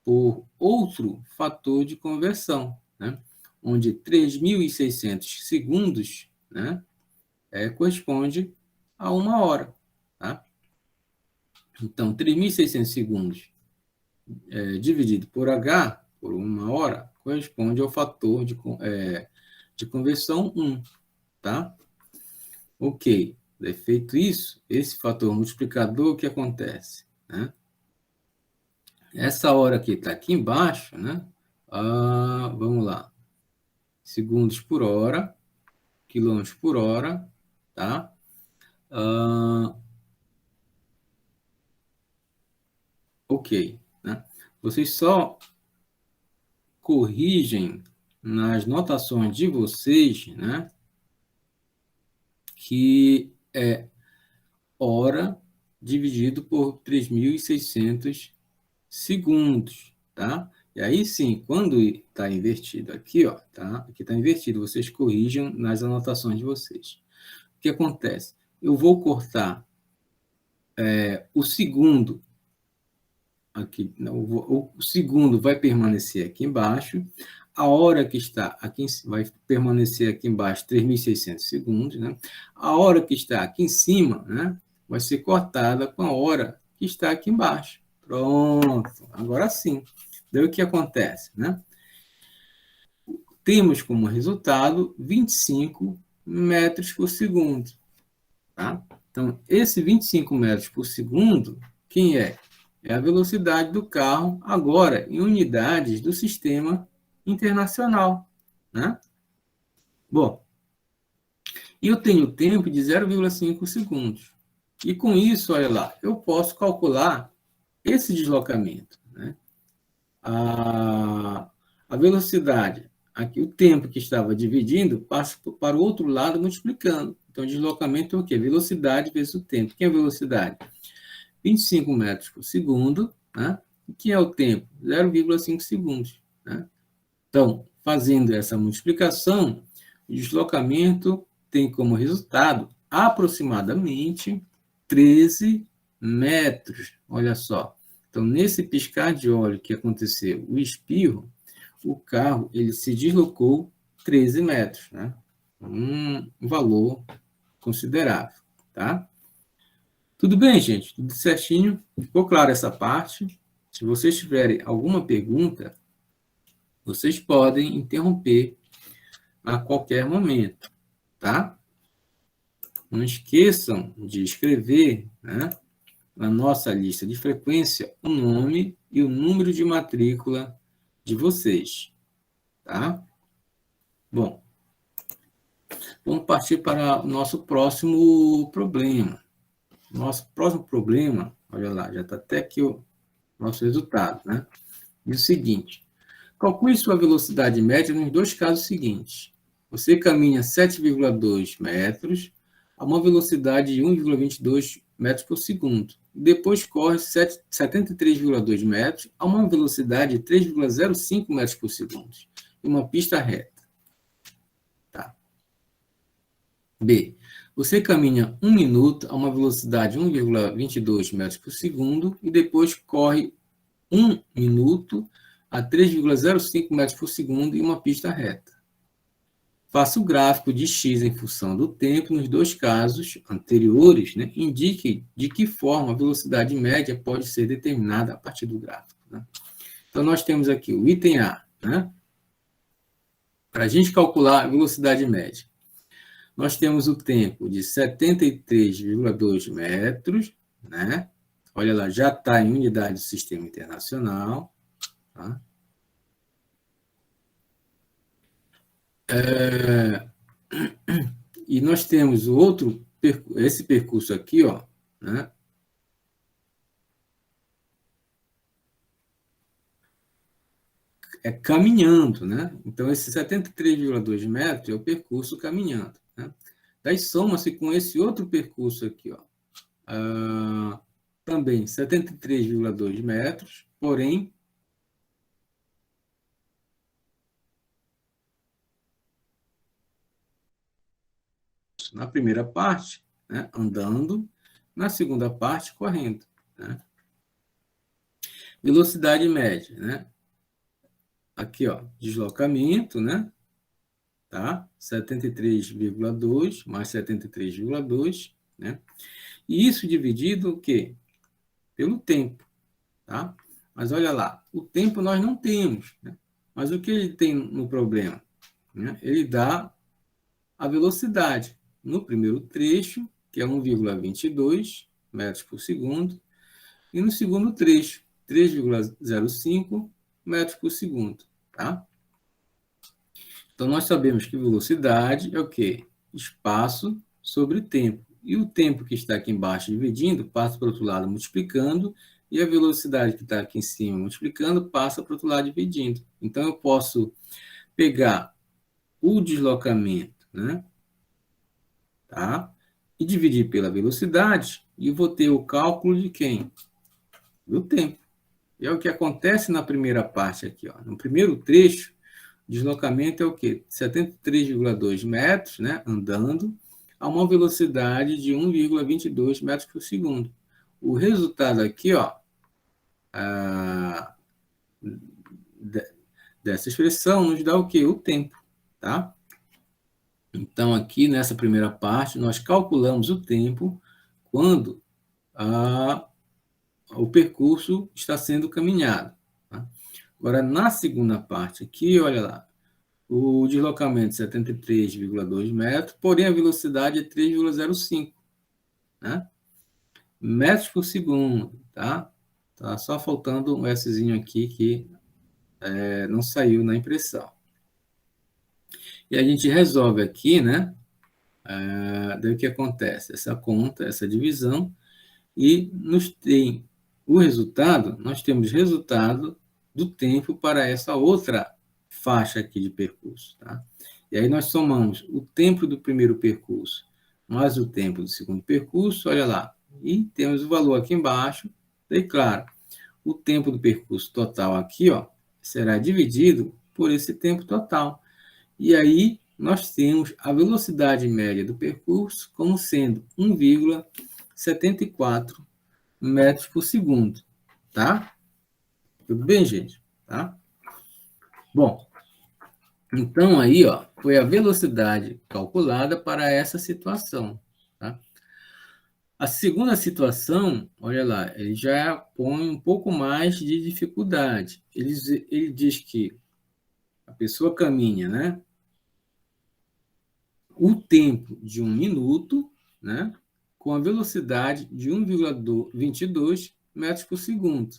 por outro fator de conversão, né? Onde 3.600 segundos, né, corresponde a 1 hora. Tá? Então, 3.600 segundos dividido por H, por 1 hora, corresponde ao fator de conversão 1. Tá? Ok. Feito isso, esse fator multiplicador, o que acontece? Né? Essa hora aqui está aqui embaixo, né? Vamos lá. Segundos por hora, quilômetros por hora, tá? Ok, né? Vocês só corrigem nas notações de vocês, né? Que é hora dividido por 3.600 segundos, tá? E aí sim, quando está invertido aqui, ó, tá? Aqui está invertido, vocês corrijam nas anotações de vocês. O que acontece? Eu vou cortar o segundo aqui, não, o segundo vai permanecer aqui embaixo, a hora que está aqui vai permanecer aqui embaixo 3.600 segundos, né? A hora que está aqui em cima, né, vai ser cortada com a hora que está aqui embaixo. Pronto, agora sim. Daí o que acontece, né? Temos como resultado 25 metros por segundo, tá? Então, esse 25 metros por segundo, quem é? É a velocidade do carro, agora em unidades do sistema internacional, né? Bom, eu tenho tempo de 0,5 segundos. E com isso, olha lá, eu posso calcular esse deslocamento, né? A velocidade, aqui o tempo que estava dividindo, passa para o outro lado multiplicando. Então, deslocamento é o quê? Velocidade vezes o tempo. Que é a velocidade? 25 metros por segundo, né? Que é o tempo? 0,5 segundos. Né? Então, fazendo essa multiplicação, o deslocamento tem como resultado aproximadamente 13 metros. Olha só. Então, nesse piscar de olho que aconteceu, o espirro, o carro ele se deslocou 13 metros. Né? Um valor considerável. Tá? Tudo bem, gente? Tudo certinho? Ficou claro essa parte? Se vocês tiverem alguma pergunta, vocês podem interromper a qualquer momento, tá? Não esqueçam de escrever, né, na nossa lista de frequência o nome e o número de matrícula de vocês, tá? Bom, vamos partir para o nosso próximo problema. Nosso próximo problema, olha lá, já está até aqui o nosso resultado, né? Diz o seguinte: calcule sua velocidade média nos dois casos seguintes. Você caminha 7,2 metros a uma velocidade de 1,22 metros por segundo. Depois corre 73,2 metros a uma velocidade de 3,05 metros por segundo. Em uma pista reta. Tá. B. Você caminha 1 minuto a uma velocidade de 1,22 metros por segundo e depois corre 1 minuto a 3,05 metros por segundo em uma pista reta. Faça o gráfico de x em função do tempo nos dois casos anteriores, né? Indique de que forma a velocidade média pode ser determinada a partir do gráfico. Né? Então, nós temos aqui o item A, né? Para a gente calcular a velocidade média. Nós temos o tempo de 73,2 metros, né? Olha lá, já está em unidade do sistema internacional. Tá? E nós temos o outro, esse percurso aqui, ó, né? É caminhando, né? Então, esse 73,2 metros é o percurso caminhando. Né? Daí soma-se com esse outro percurso aqui, ó. Também 73,2 metros, porém, na primeira parte, né, andando, na segunda parte, correndo. Né? Velocidade média, né? Aqui, ó, deslocamento, né? Tá? 73,2 mais 73,2, né? E isso dividido o quê? Pelo tempo, tá? Mas olha lá, o tempo nós não temos, né? Mas o que ele tem no problema? Né? Ele dá a velocidade no primeiro trecho, que é 1,22 metros por segundo, e no segundo trecho, 3,05 metros por segundo, tá? Então, nós sabemos que velocidade é o quê? Espaço sobre tempo. E o tempo que está aqui embaixo dividindo, passa para o outro lado multiplicando, e a velocidade que está aqui em cima multiplicando, passa para o outro lado dividindo. Então, eu posso pegar o deslocamento, né? Tá? E dividir pela velocidade, e vou ter o cálculo de quem? Do tempo. E é o que acontece na primeira parte aqui, ó. No primeiro trecho, o deslocamento é o quê? 73,2 metros, né, andando, a uma velocidade de 1,22 metros por segundo. O resultado aqui, ó, dessa expressão nos dá o quê? O tempo, tá? Então, aqui nessa primeira parte, nós calculamos o tempo quando o percurso está sendo caminhado. Tá? Agora, na segunda parte aqui, olha lá, o deslocamento é 73,2 metros, porém a velocidade é 3,05, né? Metros por segundo, tá? Tá só faltando um Szinho aqui que não saiu na impressão. E a gente resolve aqui, né? Daí o que acontece? Essa conta, essa divisão, e nos tem o resultado, nós temos resultado do tempo para essa outra faixa aqui de percurso, tá? E aí nós somamos o tempo do primeiro percurso mais o tempo do segundo percurso, olha lá, e temos o valor aqui embaixo, e claro, o tempo do percurso total aqui, ó, será dividido por esse tempo total. E aí nós temos a velocidade média do percurso como sendo 1,74 metros por segundo, tá? Tudo bem, gente? Tá? Bom, então aí, ó, foi a velocidade calculada para essa situação, tá? A segunda situação, olha lá, ele já põe um pouco mais de dificuldade. Ele diz que a pessoa caminha, né? O tempo de 1 minuto, né? Com a velocidade de 1,22 metros por segundo,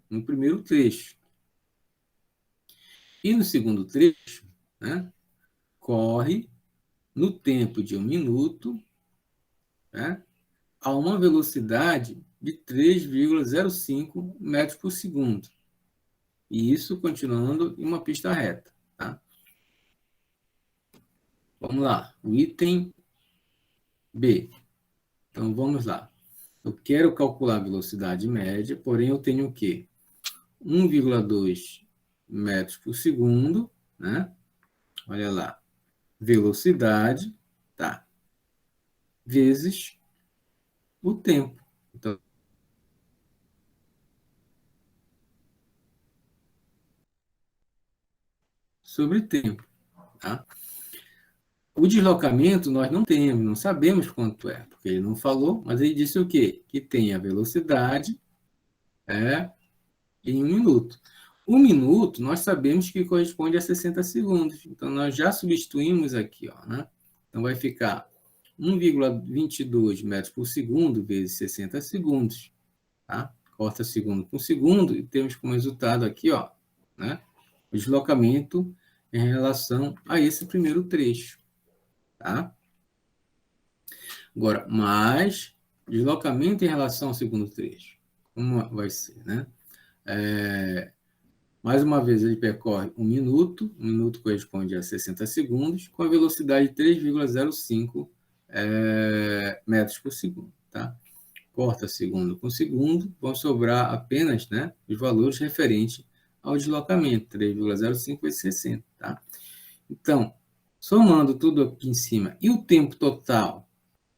no primeiro trecho. E no segundo trecho, né? Corre no tempo de 1 minuto, né? A uma velocidade de 3,05 metros por segundo. E isso continuando em uma pista reta. Tá? Vamos lá, o item B. Então, vamos lá. Eu quero calcular a velocidade média, porém eu tenho o quê? 1,2 metros por segundo, né? Olha lá. Velocidade, tá? Vezes o tempo. Então, sobre tempo, tá? O deslocamento nós não temos, não sabemos quanto é, porque ele não falou, mas ele disse o quê? Que tem a velocidade em 1 minuto. 1 minuto nós sabemos que corresponde a 60 segundos, então nós já substituímos aqui, ó, né? Então vai ficar 1,22 metros por segundo vezes 60 segundos, tá? Corta segundo com segundo e temos como resultado aqui, ó, né? O deslocamento em relação a esse primeiro trecho, tá? Agora, mais deslocamento em relação ao segundo trecho. Como vai ser, né? Mais uma vez, ele percorre 1 minuto. 1 minuto corresponde a 60 segundos, com a velocidade de 3,05 metros por segundo, tá? Corta segundo com segundo, vão sobrar apenas, né, os valores referentes ao deslocamento, 3,05 vezes 60, tá? Então, somando tudo aqui em cima, e o tempo total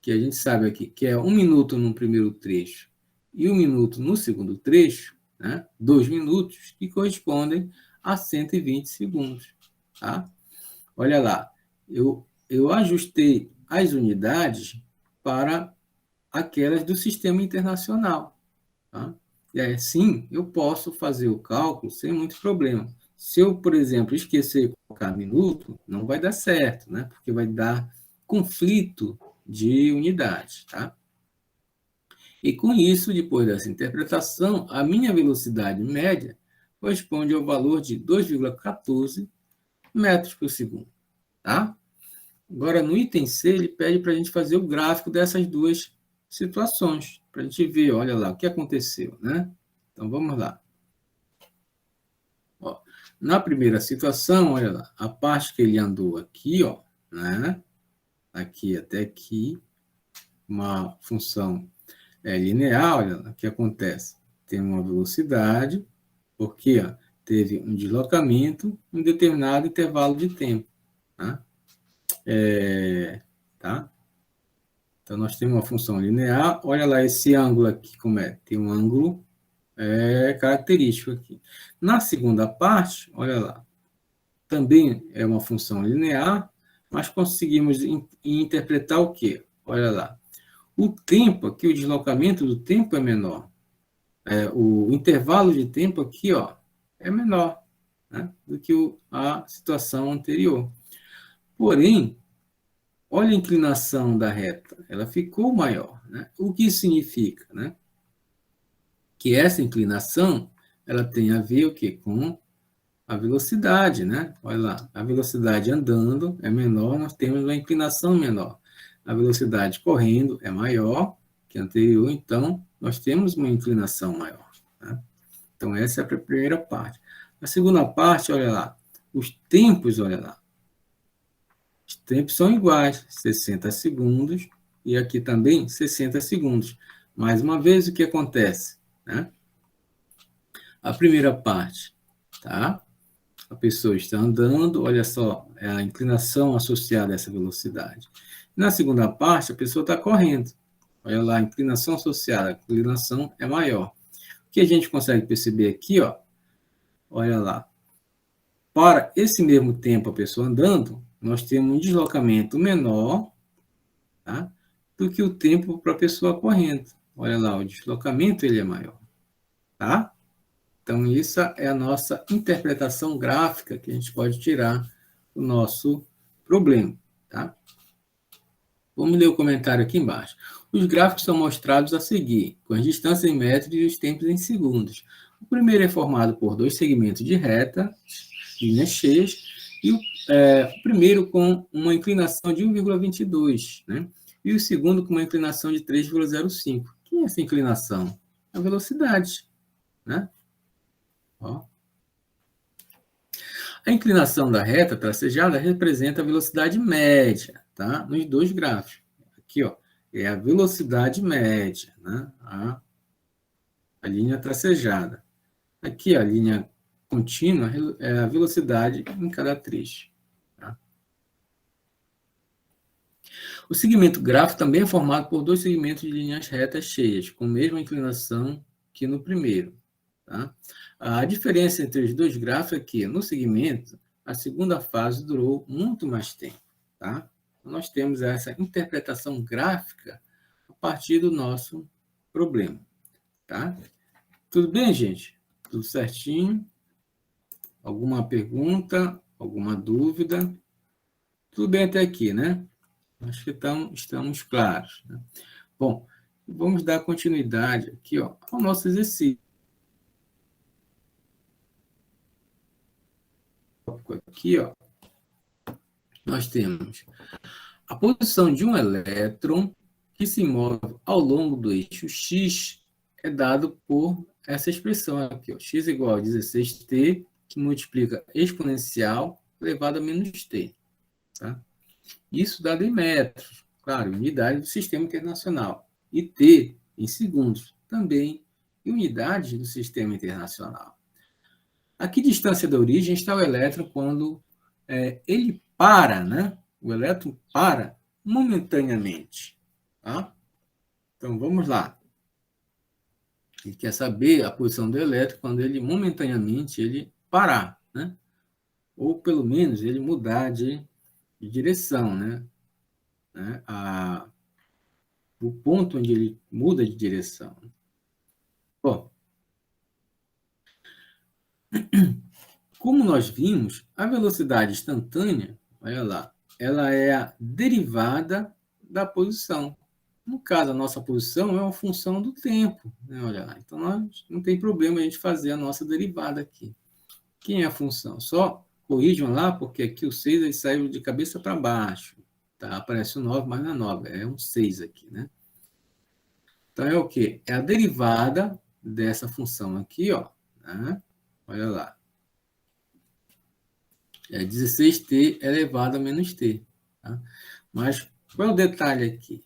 que a gente sabe aqui, que é 1 minuto no primeiro trecho e 1 minuto no segundo trecho, né? 2 minutos, que correspondem a 120 segundos. Tá? Olha lá, eu ajustei as unidades para aquelas do sistema internacional. Tá? E assim, eu posso fazer o cálculo sem muito problema. Se eu, por exemplo, esquecer de colocar minuto, não vai dar certo, né? Porque vai dar conflito de unidades. Tá? E com isso, depois dessa interpretação, a minha velocidade média corresponde ao valor de 2,14 metros por segundo. Tá? Agora, no item C, ele pede para a gente fazer o gráfico dessas duas situações, para a gente ver, olha lá, o que aconteceu, né? Então, vamos lá. Ó, na primeira situação, olha lá, a parte que ele andou aqui, ó, né? Aqui até aqui, uma função linear, olha lá, o que acontece? Tem uma velocidade, porque ó, teve um deslocamento em um determinado intervalo de tempo, tá? Tá? Então, nós temos uma função linear. Olha lá esse ângulo aqui, como é? Tem um ângulo característico aqui. Na segunda parte, olha lá, também é uma função linear, mas conseguimos interpretar o quê? Olha lá. O tempo aqui, o deslocamento do tempo é menor. O intervalo de tempo aqui, ó, é menor, né, do que a situação anterior. Porém, olha a inclinação da reta, ela ficou maior. Né? O que significa? Né? Que essa inclinação ela tem a ver o quê? Com a velocidade. Né? Olha lá, a velocidade andando é menor, nós temos uma inclinação menor. A velocidade correndo é maior que a anterior, então nós temos uma inclinação maior. Né? Então, essa é a primeira parte. A segunda parte, olha lá, os tempos, olha lá. Os tempos são iguais, 60 segundos, e aqui também 60 segundos. Mais uma vez, o que acontece? Né? A primeira parte, tá? A pessoa está andando, olha só, é a inclinação associada a essa velocidade. Na segunda parte, a pessoa está correndo. Olha lá, a inclinação associada, a inclinação é maior. O que a gente consegue perceber aqui, ó, olha lá. Para esse mesmo tempo, a pessoa andando, nós temos um deslocamento menor, tá, do que o tempo para a pessoa correndo. Olha lá, o deslocamento ele é maior. Tá? Então, isso é a nossa interpretação gráfica que a gente pode tirar do nosso problema. Tá? Vamos ler o comentário aqui embaixo. Os gráficos são mostrados a seguir, com as distâncias em metros e os tempos em segundos. O primeiro é formado por dois segmentos de reta, linhas cheias, e o primeiro com uma inclinação de 1,22, né? E o segundo com uma inclinação de 3,05. O que é essa inclinação? A velocidade, né? Ó. A inclinação da reta tracejada representa a velocidade média, tá? Nos dois gráficos. Aqui, ó, é a velocidade média, né? A linha tracejada. Aqui, a linha contínua é a velocidade em cada trecho. Tá? O segmento gráfico também é formado por dois segmentos de linhas retas cheias, com a mesma inclinação que no primeiro. Tá? A diferença entre os dois gráficos é que, no segmento, a segunda fase durou muito mais tempo. Tá? Nós temos essa interpretação gráfica a partir do nosso problema. Tá? Tudo bem, gente? Tudo certinho? Alguma pergunta? Alguma dúvida? Tudo bem até aqui, né? Acho que estamos claros. Né? Bom, vamos dar continuidade aqui, ó, ao nosso exercício. Aqui, ó, nós temos a posição de um elétron que se move ao longo do eixo X é dado por essa expressão aqui, ó, x igual a 16t, que multiplica exponencial elevado a menos t. Tá? Isso dado em metros, claro, unidade do sistema internacional. E t em segundos, também em unidades do sistema internacional. A que distância da origem está o elétron quando ele para, né? O elétron para momentaneamente. Tá? Então, vamos lá. Ele quer saber a posição do elétron quando ele, momentaneamente, ele parar, né? Ou, pelo menos, ele mudar de direção, né? O ponto onde ele muda de direção. Bom, como nós vimos, a velocidade instantânea, olha lá, ela é a derivada da posição. No caso, a nossa posição é uma função do tempo, né? Olha lá. Então, nós, não tem problema a gente fazer a nossa derivada aqui. Quem é a função? Só corrijam lá, porque aqui o 6 ele saiu de cabeça para baixo. Tá? Aparece o 9, mas não é 9, é um 6 aqui, né? Então, é o quê? É a derivada dessa função aqui, ó. Né? Olha lá. É 16t elevado a menos t. Tá? Mas qual é o detalhe aqui?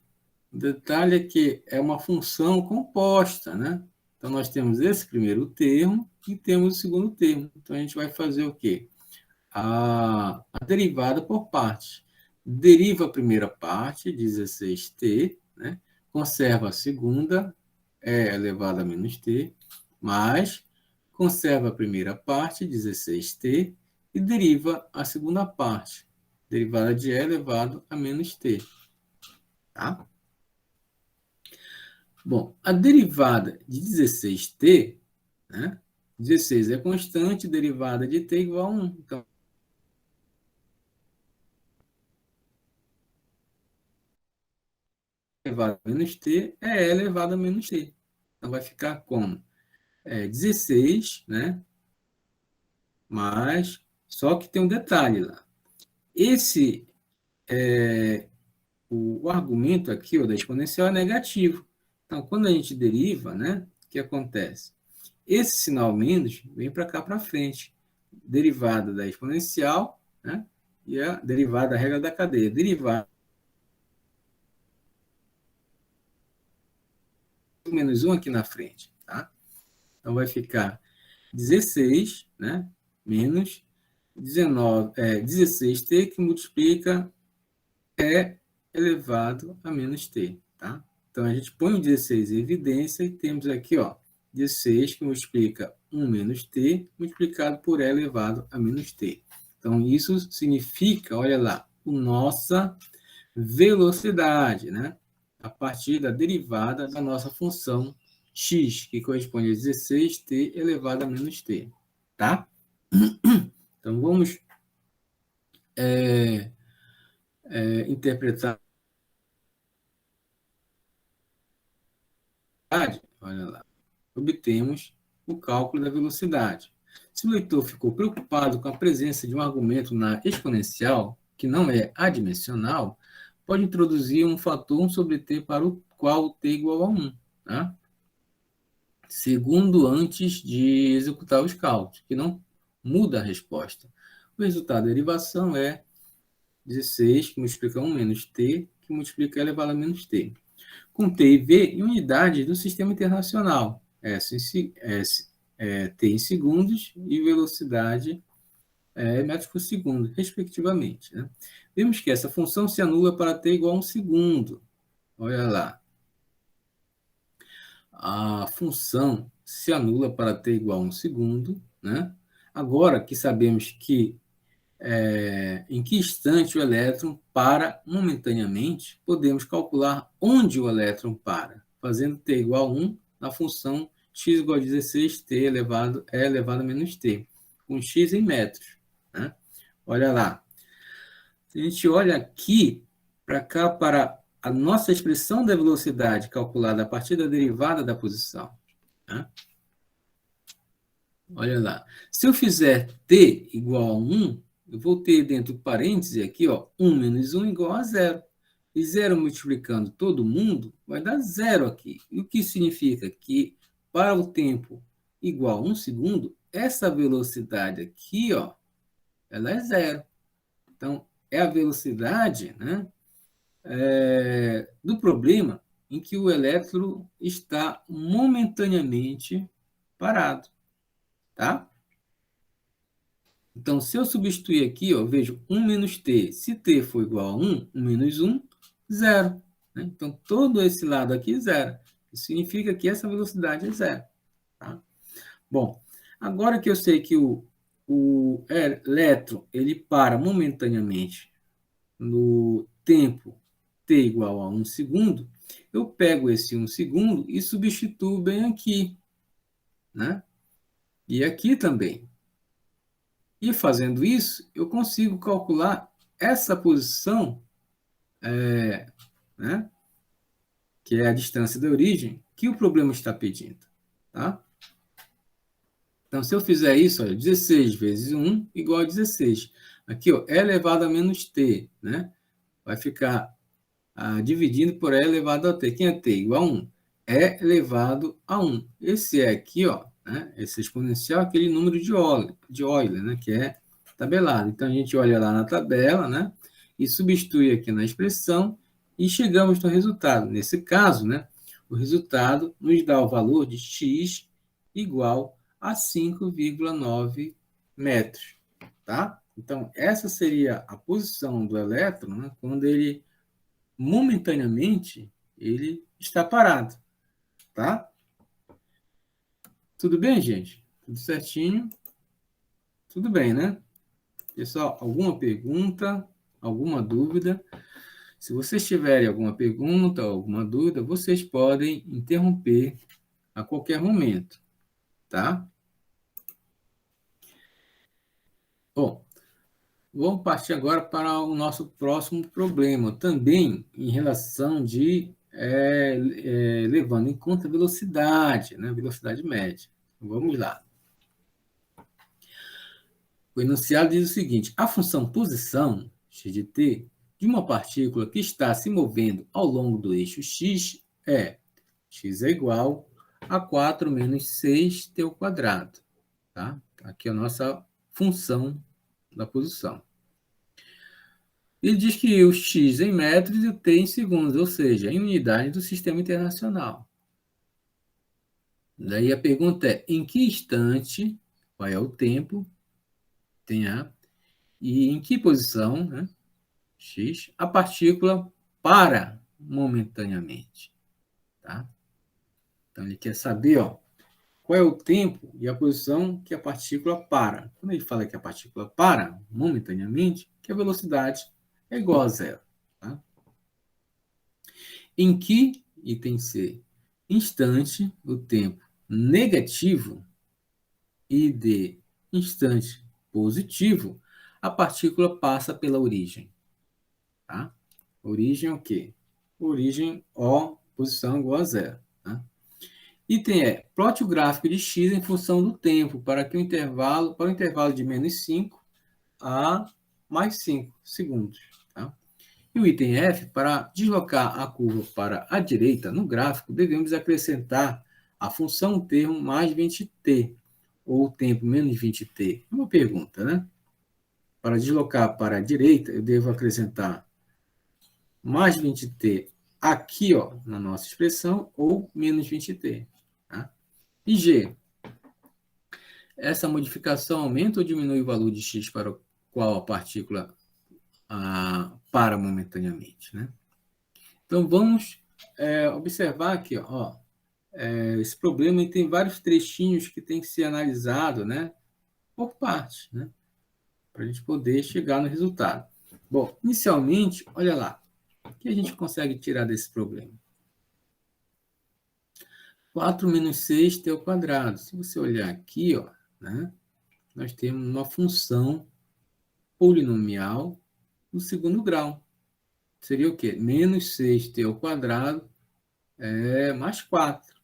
O detalhe é que é uma função composta, né? Então, nós temos esse primeiro termo e temos o segundo termo. Então, a gente vai fazer o quê? A derivada por partes. Deriva a primeira parte, 16t, né? Conserva a segunda, e elevado a menos t, mais conserva a primeira parte, 16t, e deriva a segunda parte, derivada de e elevado a menos t. Tá? Bom, a derivada de 16t, né? 16 é constante, derivada de t igual a 1. Então, elevado a menos t é e elevado a menos t. Então, vai ficar como 16, né? Mas, só que tem um detalhe lá. Esse, o argumento aqui, ó, da exponencial é negativo. Então, quando a gente deriva, né? O que acontece? Esse sinal menos vem para cá para frente. Derivada da exponencial, né? E a derivada da regra da cadeia. Derivada menos 1 aqui na frente, tá? Então, vai ficar 16, né? Menos 16t, que multiplica e elevado a menos t, tá? Então, a gente põe o 16 em evidência e temos aqui, ó, 16 que multiplica 1 menos t, multiplicado por e elevado a menos t. Então, isso significa, olha lá, a nossa velocidade, né? A partir da derivada da nossa função x, que corresponde a 16t elevado a menos t, tá? Então, vamos interpretar, olha lá, obtemos o cálculo da velocidade. Se o leitor ficou preocupado com a presença de um argumento na exponencial, que não é adimensional, pode introduzir um fator 1 sobre t para o qual t igual a 1, tá? Segundo antes de executar os cálculos, que não muda a resposta. O resultado da derivação é 16, que multiplica 1 menos t, que multiplica elevado a menos t. Com t e v em unidades do sistema internacional, t em segundos e velocidade metros por segundo, respectivamente. Né? Vemos que essa função se anula para t igual a 1 segundo. Olha lá. A função se anula para t igual a 1 segundo. Né? Agora que sabemos que em que instante o elétron para momentaneamente, podemos calcular onde o elétron para, fazendo t igual a 1 na função x igual a 16t elevado a menos t, com x em metros. Né? Olha lá. Se a gente olha aqui, para cá, para a nossa expressão da velocidade calculada a partir da derivada da posição. Né? Olha lá. Se eu fizer t igual a 1, eu vou ter dentro do parêntese aqui, ó, 1 menos 1 igual a 0. E 0 multiplicando todo mundo vai dar 0 aqui. E o que significa? Que para o tempo igual a 1 segundo, essa velocidade aqui, ó, ela é 0. Então, é a velocidade, né, do problema em que o elétron está momentaneamente parado. Tá? Então, se eu substituir aqui, ó, eu vejo 1 menos t. Se t for igual a 1, 1 menos 1, 0. né? Então, todo esse lado aqui é zero. Isso significa que essa velocidade é zero. Tá? Bom, agora que eu sei que o elétron ele para momentaneamente no tempo t igual a 1 segundo, eu pego esse 1 segundo e substituo bem aqui, né? E aqui também. E fazendo isso, eu consigo calcular essa posição, né? Que é a distância da origem, que o problema está pedindo. Tá? Então, se eu fizer isso, olha, 16 vezes 1 igual a 16. Aqui, ó, e elevado a menos t, né? Vai ficar dividindo por e elevado a t. Quem é t? Igual a 1. E elevado a 1. Esse é aqui, ó, né? Esse exponencial é aquele número de Euler, né? Que é tabelado. Então, a gente olha lá na tabela, né? E substitui aqui na expressão e chegamos no resultado. Nesse caso, né? O resultado nos dá o valor de x igual a 5,9 metros, tá? Então, essa seria a posição do elétron, né? Quando ele momentaneamente ele está parado, tá? Tudo bem, gente? Tudo certinho? Tudo bem, né? Pessoal, alguma pergunta, alguma dúvida? Se vocês tiverem alguma pergunta ou alguma dúvida, vocês podem interromper a qualquer momento, tá? Bom, vamos partir agora para o nosso próximo problema, também em relação de levando em conta a velocidade, né? Velocidade média. Vamos lá. O enunciado diz o seguinte: a função posição, x de t, de uma partícula que está se movendo ao longo do eixo x é x é igual a 4 menos 6t ao quadrado. Tá? Aqui é a nossa função da posição. Ele diz que o x em metros e o t em segundos, ou seja, em unidade do sistema internacional. Daí a pergunta é: em que instante, qual é o tempo, tem A, e em que posição, né, x, a partícula para momentaneamente. Tá? Então, ele quer saber, ó, qual é o tempo e a posição que a partícula para. Quando ele fala que a partícula para momentaneamente, que a velocidade é igual a zero. Tá? Em que, item C, instante, o tempo negativo e de instante positivo, a partícula passa pela origem. Tá? Origem é o quê? Origem O, posição igual a zero. Tá? Item E, plote o gráfico de x em função do tempo para o intervalo de menos 5 a mais 5 segundos. Tá? E o item F, para deslocar a curva para a direita no gráfico, devemos acrescentar a função termo mais 20t, ou tempo menos 20t. É uma pergunta, né? Para deslocar para a direita, eu devo acrescentar mais 20t aqui, ó, na nossa expressão, ou menos 20t. Tá? E G, essa modificação aumenta ou diminui o valor de x para o qual a partícula para momentaneamente, né? Então, vamos observar aqui, ó, esse problema tem vários trechinhos que tem que ser analisado, né, por partes, né, para a gente poder chegar no resultado. Bom, inicialmente, olha lá, o que a gente consegue tirar desse problema? 4 menos 6t ao quadrado. Se você olhar aqui, ó, né, nós temos uma função polinomial no segundo grau. Seria o quê? Menos 6t ao quadrado mais 4.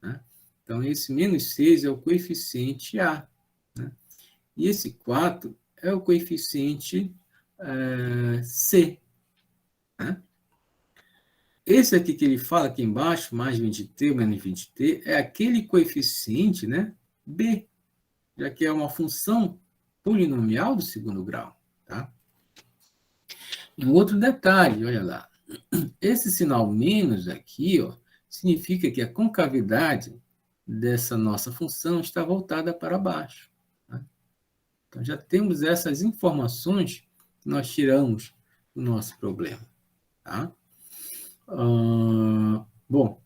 Né? Então, esse menos 6 é o coeficiente A. Né? E esse 4 é o coeficiente C. Né? Esse aqui que ele fala aqui embaixo, mais 20t, menos 20t, é aquele coeficiente, né, B, já que é uma função polinomial do segundo grau. Tá? Um outro detalhe, olha lá. Esse sinal menos aqui, ó, significa que a concavidade dessa nossa função está voltada para baixo. Tá? Então, já temos essas informações que nós tiramos do nosso problema. Tá? Bom,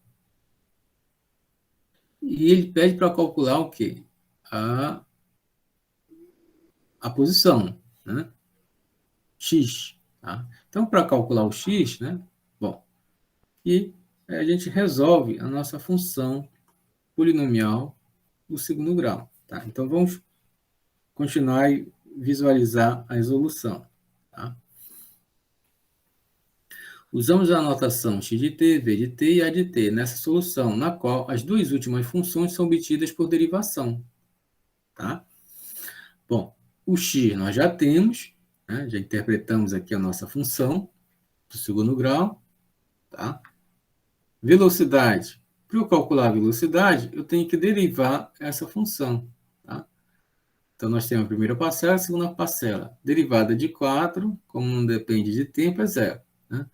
e ele pede para calcular o quê? A posição, né? X. Tá? Então, para calcular o X, né? Bom, e a gente resolve a nossa função polinomial do segundo grau. Tá? Então, vamos continuar e visualizar a resolução. Tá? Usamos a notação x de t, v de t e a de t nessa solução, na qual as duas últimas funções são obtidas por derivação. Tá? Bom, o x nós já temos, né? Já interpretamos aqui a nossa função do segundo grau. Tá? Velocidade. Para eu calcular a velocidade, eu tenho que derivar essa função. Tá? Então, nós temos a primeira parcela e a segunda parcela. Derivada de 4, como não depende de tempo, é zero. Né?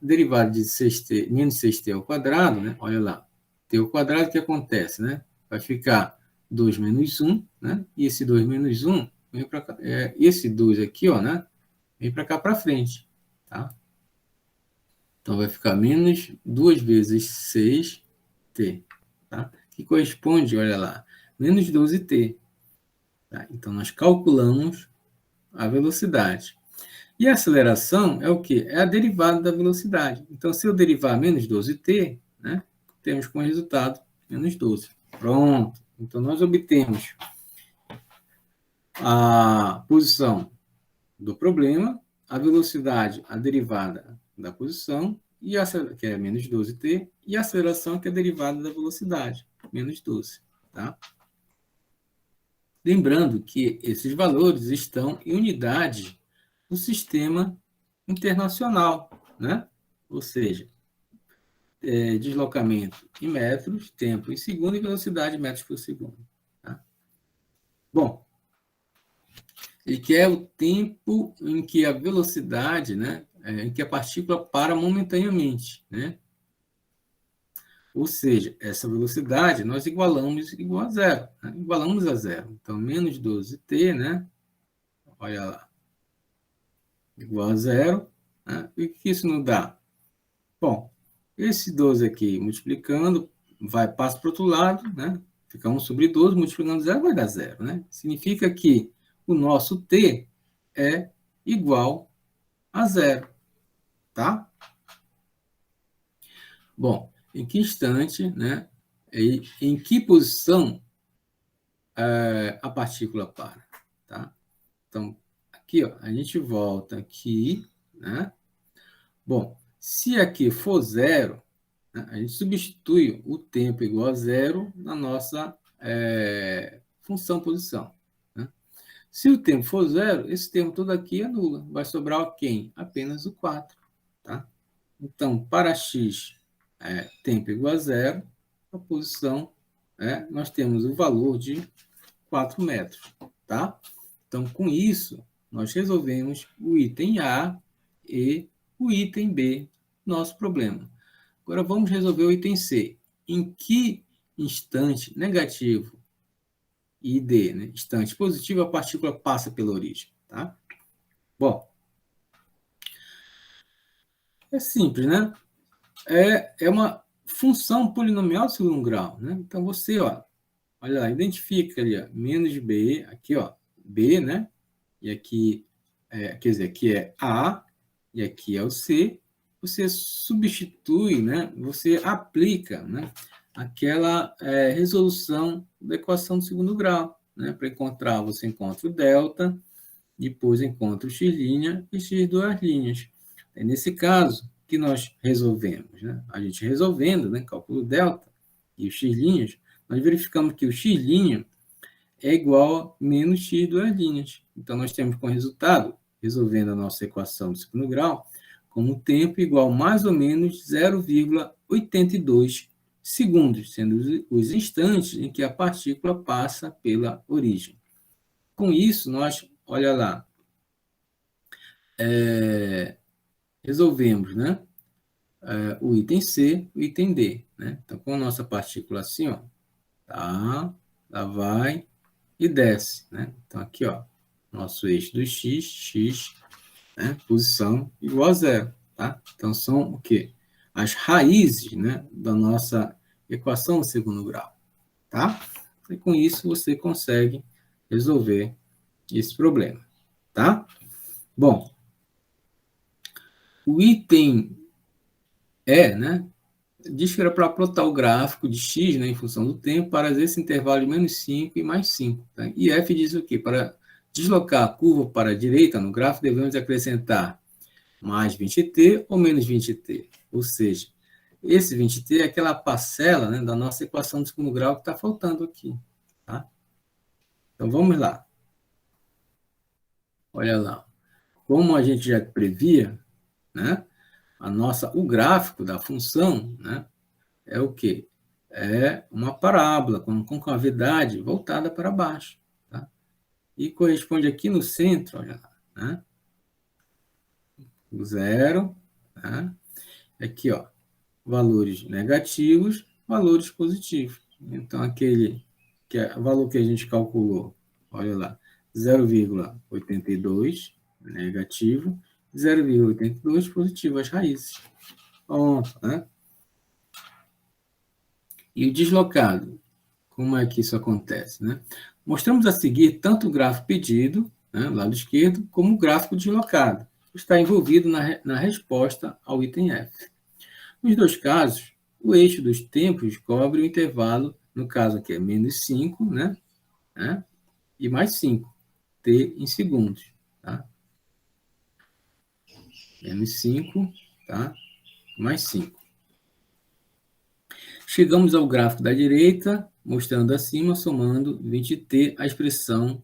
Derivada de 6t, menos 6t ao quadrado, né? Olha lá. T ao quadrado, o que acontece? Né? Vai ficar 2 menos 1, né? E esse 2 menos 1, vem para cá. Esse 2 aqui, ó, né? Vem para cá para frente. Tá? Então, vai ficar menos 2 vezes 6t, tá? Que corresponde, olha lá, menos 12t. Tá? Então, nós calculamos a velocidade. E a aceleração é o quê? É a derivada da velocidade. Então, se eu derivar menos 12t, né, temos como resultado menos 12. Pronto. Então, nós obtemos a posição do problema, a velocidade, a derivada da posição, que é menos 12t, e a aceleração, que é a derivada da velocidade, menos 12. Tá? Lembrando que esses valores estão em unidade do sistema internacional, né? Ou seja, deslocamento em metros, tempo em segundo e velocidade em metros por segundo. Tá? Bom, ele quer o tempo em que a velocidade, né, em que a partícula para momentaneamente, né? Ou seja, essa velocidade nós igualamos igual a zero, né? Igualamos a zero. Então, menos 12t, né? Olha lá, igual a zero. Né? E o que isso nos dá? Bom, esse 12 aqui multiplicando, passa para o outro lado, né? Fica 1 sobre 12, multiplicando zero, vai dar zero, né? Significa que o nosso t é igual a zero, tá? Bom, em que instante, né? Em que posição a partícula para, tá? Então, aqui, ó, a gente volta aqui, né? Bom, se aqui for zero, né, a gente substitui o tempo igual a zero na nossa função posição. Né? Se o tempo for zero, esse termo todo aqui anula. Vai sobrar quem? Apenas o 4. Tá? Então, para x tempo igual a zero, a posição, nós temos o valor de 4 metros. Tá? Então, com isso, nós resolvemos o item A e o item B do nosso problema. Agora, vamos resolver o item C. Em que instante negativo e D, né, instante positivo, a partícula passa pela origem? Tá? Bom, é simples, né? É uma função polinomial de segundo grau. Né? Então, você, ó, olha lá, identifica ali, ó, menos B, aqui, ó, B, né? E aqui, quer dizer, aqui é A, e aqui é o C. Você substitui, né? Você aplica, né? Aquela resolução da equação do segundo grau. Né? Para encontrar, você encontra o delta, depois encontra o x' e x duas linhas. É nesse caso que nós resolvemos. Né? A gente resolvendo, né? Cálculo delta e o x', nós verificamos que o x' é igual a menos x duas linhas. Então, nós temos como resultado, resolvendo a nossa equação de segundo grau, como tempo igual mais ou menos 0,82 segundos, sendo os instantes em que a partícula passa pela origem. Com isso, nós, olha lá, resolvemos, né? O item C, o item D. Né? Então, com a nossa partícula assim, ó, tá? Ela vai e desce. Né? Então, aqui, ó, nosso eixo do x, né? Posição igual a zero. Tá? Então, são o quê? as raízes, né, da nossa equação do segundo grau, tá? E com isso você consegue resolver esse problema, tá? Bom, o item né, diz que era para plotar o gráfico de x, né, em função do tempo, para esse intervalo de menos 5 e mais 5. Tá? E f diz o quê? Para deslocar a curva para a direita no gráfico, devemos acrescentar mais 20t ou menos 20t. Ou seja, esse 20t é aquela parcela, né, da nossa equação do segundo grau que está faltando aqui. Tá? Então, vamos lá. Olha lá. Como a gente já previa, né, o gráfico da função, né, é o quê? É uma parábola com concavidade voltada para baixo. Tá? E corresponde aqui no centro, olha lá, né? O zero, né? Aqui, ó, valores negativos, valores positivos. Então, o valor que a gente calculou, olha lá, 0,82 negativo, 0,82 positivo, as raízes. Pronto, né? E o deslocado, como é que isso acontece, né? Mostramos a seguir tanto o gráfico pedido, né, lado esquerdo, como o gráfico deslocado, que está envolvido na resposta ao item F. Nos dois casos, o eixo dos tempos cobre o intervalo, no caso aqui é menos 5, né? E mais 5, t em segundos. Tá? Menos 5, tá? Mais 5. Chegamos ao gráfico da direita, mostrando acima, somando 20t, a expressão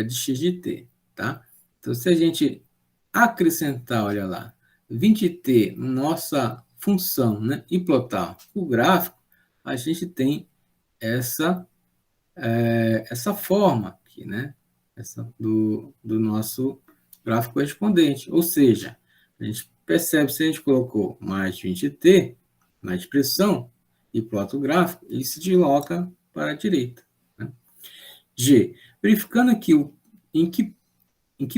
de x de t. Tá? Então, se a gente acrescentar, olha lá, 20t na nossa função, né, e plotar o gráfico, a gente tem essa forma aqui, né? Essa do nosso gráfico correspondente. Ou seja, a gente percebe, se a gente colocou mais 20t na expressão e plota o gráfico, ele se desloca para a direita. Né? G. Verificando aqui em que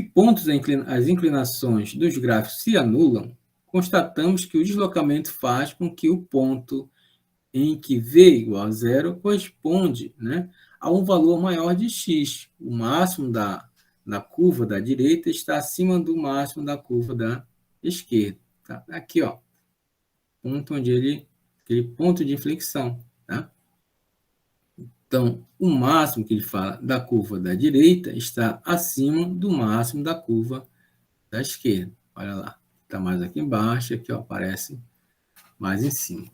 pontos as inclinações dos gráficos se anulam, constatamos que o deslocamento faz com que o ponto em que v igual a zero corresponde, né, a um valor maior de x. O máximo da curva da direita está acima do máximo da curva da esquerda. Tá? Aqui, ó, ponto onde aquele ponto de inflexão. Tá? Então, o máximo que ele fala da curva da direita está acima do máximo da curva da esquerda. Olha lá, está mais aqui embaixo, aqui ó, aparece mais em cima.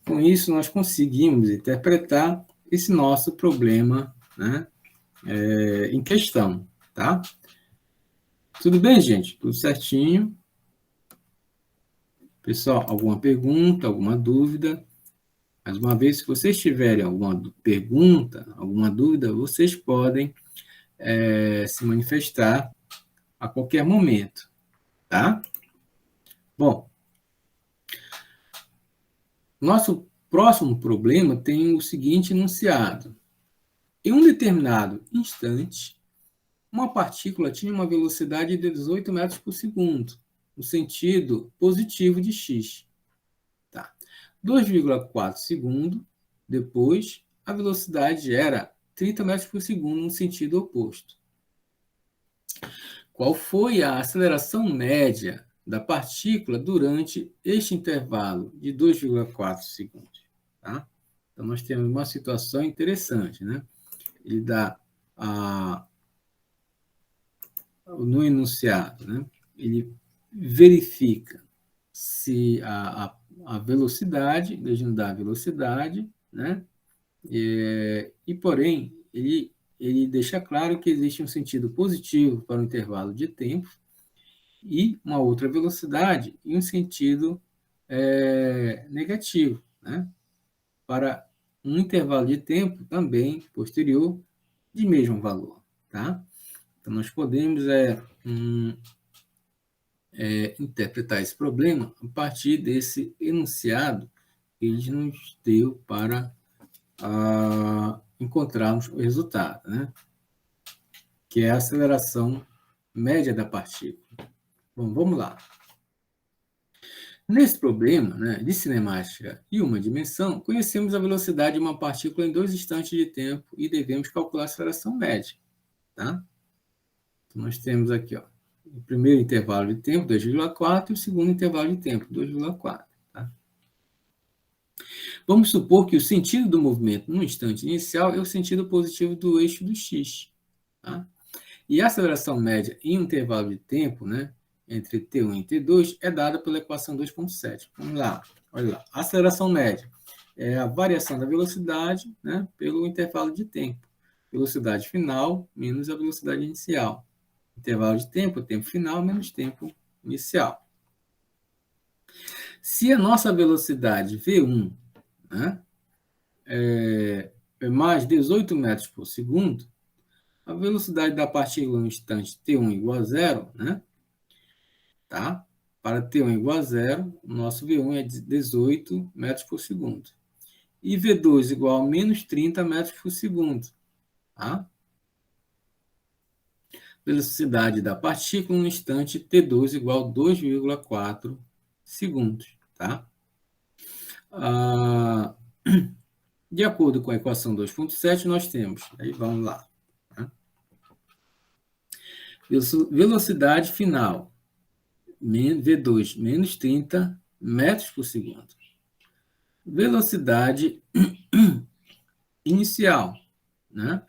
Com isso, nós conseguimos interpretar esse nosso problema, né, em questão, tá? Tudo bem, gente? Tudo certinho? Pessoal, alguma pergunta, alguma dúvida? Mais uma vez, se vocês tiverem alguma pergunta, alguma dúvida, vocês podem se manifestar a qualquer momento, tá? Bom, nosso próximo problema tem o seguinte enunciado. Em um determinado instante, uma partícula tinha uma velocidade de 18 metros por segundo, no sentido positivo de x. Tá. 2,4 segundos depois, a velocidade era 30 metros por segundo no sentido oposto. Qual foi a aceleração média da partícula durante este intervalo de 2,4 segundos? Tá? Então, nós temos uma situação interessante, né? Ele dá no enunciado, né? Ele verifica se a velocidade, ele não dá a velocidade, né? Porém, ele deixa claro que existe um sentido positivo para o intervalo de tempo e uma outra velocidade e um sentido negativo, né? Para um intervalo de tempo também posterior de mesmo valor, tá? Então, nós podemos interpretar esse problema a partir desse enunciado que ele nos deu para encontrarmos o resultado, né? Que é a aceleração média da partícula. Bom, vamos lá. Nesse problema, né, de cinemática e uma dimensão, conhecemos a velocidade de uma partícula em 2 instantes de tempo e devemos calcular a aceleração média. Tá? Então, nós temos aqui, ó, o primeiro intervalo de tempo, 2,4, e o segundo intervalo de tempo, 2,4. Tá? Vamos supor que o sentido do movimento no instante inicial é o sentido positivo do eixo do x. Tá? E a aceleração média em um intervalo de tempo, né, entre T1 e T2, é dada pela equação 2.7. Vamos lá, olha lá. A aceleração média é a variação da velocidade, né, pelo intervalo de tempo. Velocidade final menos a velocidade inicial. Intervalo de tempo, tempo final menos tempo inicial. Se a nossa velocidade V1, né, é mais 18 metros por segundo, a velocidade da partícula no instante T1 igual a zero, né? Tá? Para T1 igual a zero, o nosso V1 é de 18 metros por segundo. E V2 igual a menos 30 metros por segundo. Tá? Velocidade da partícula no instante T2 igual a 2,4 segundos. Tá? De acordo com a equação 2.7, nós temos, aí vamos lá. Tá? Velocidade final, V2, menos 30 metros por segundo. Velocidade inicial, né?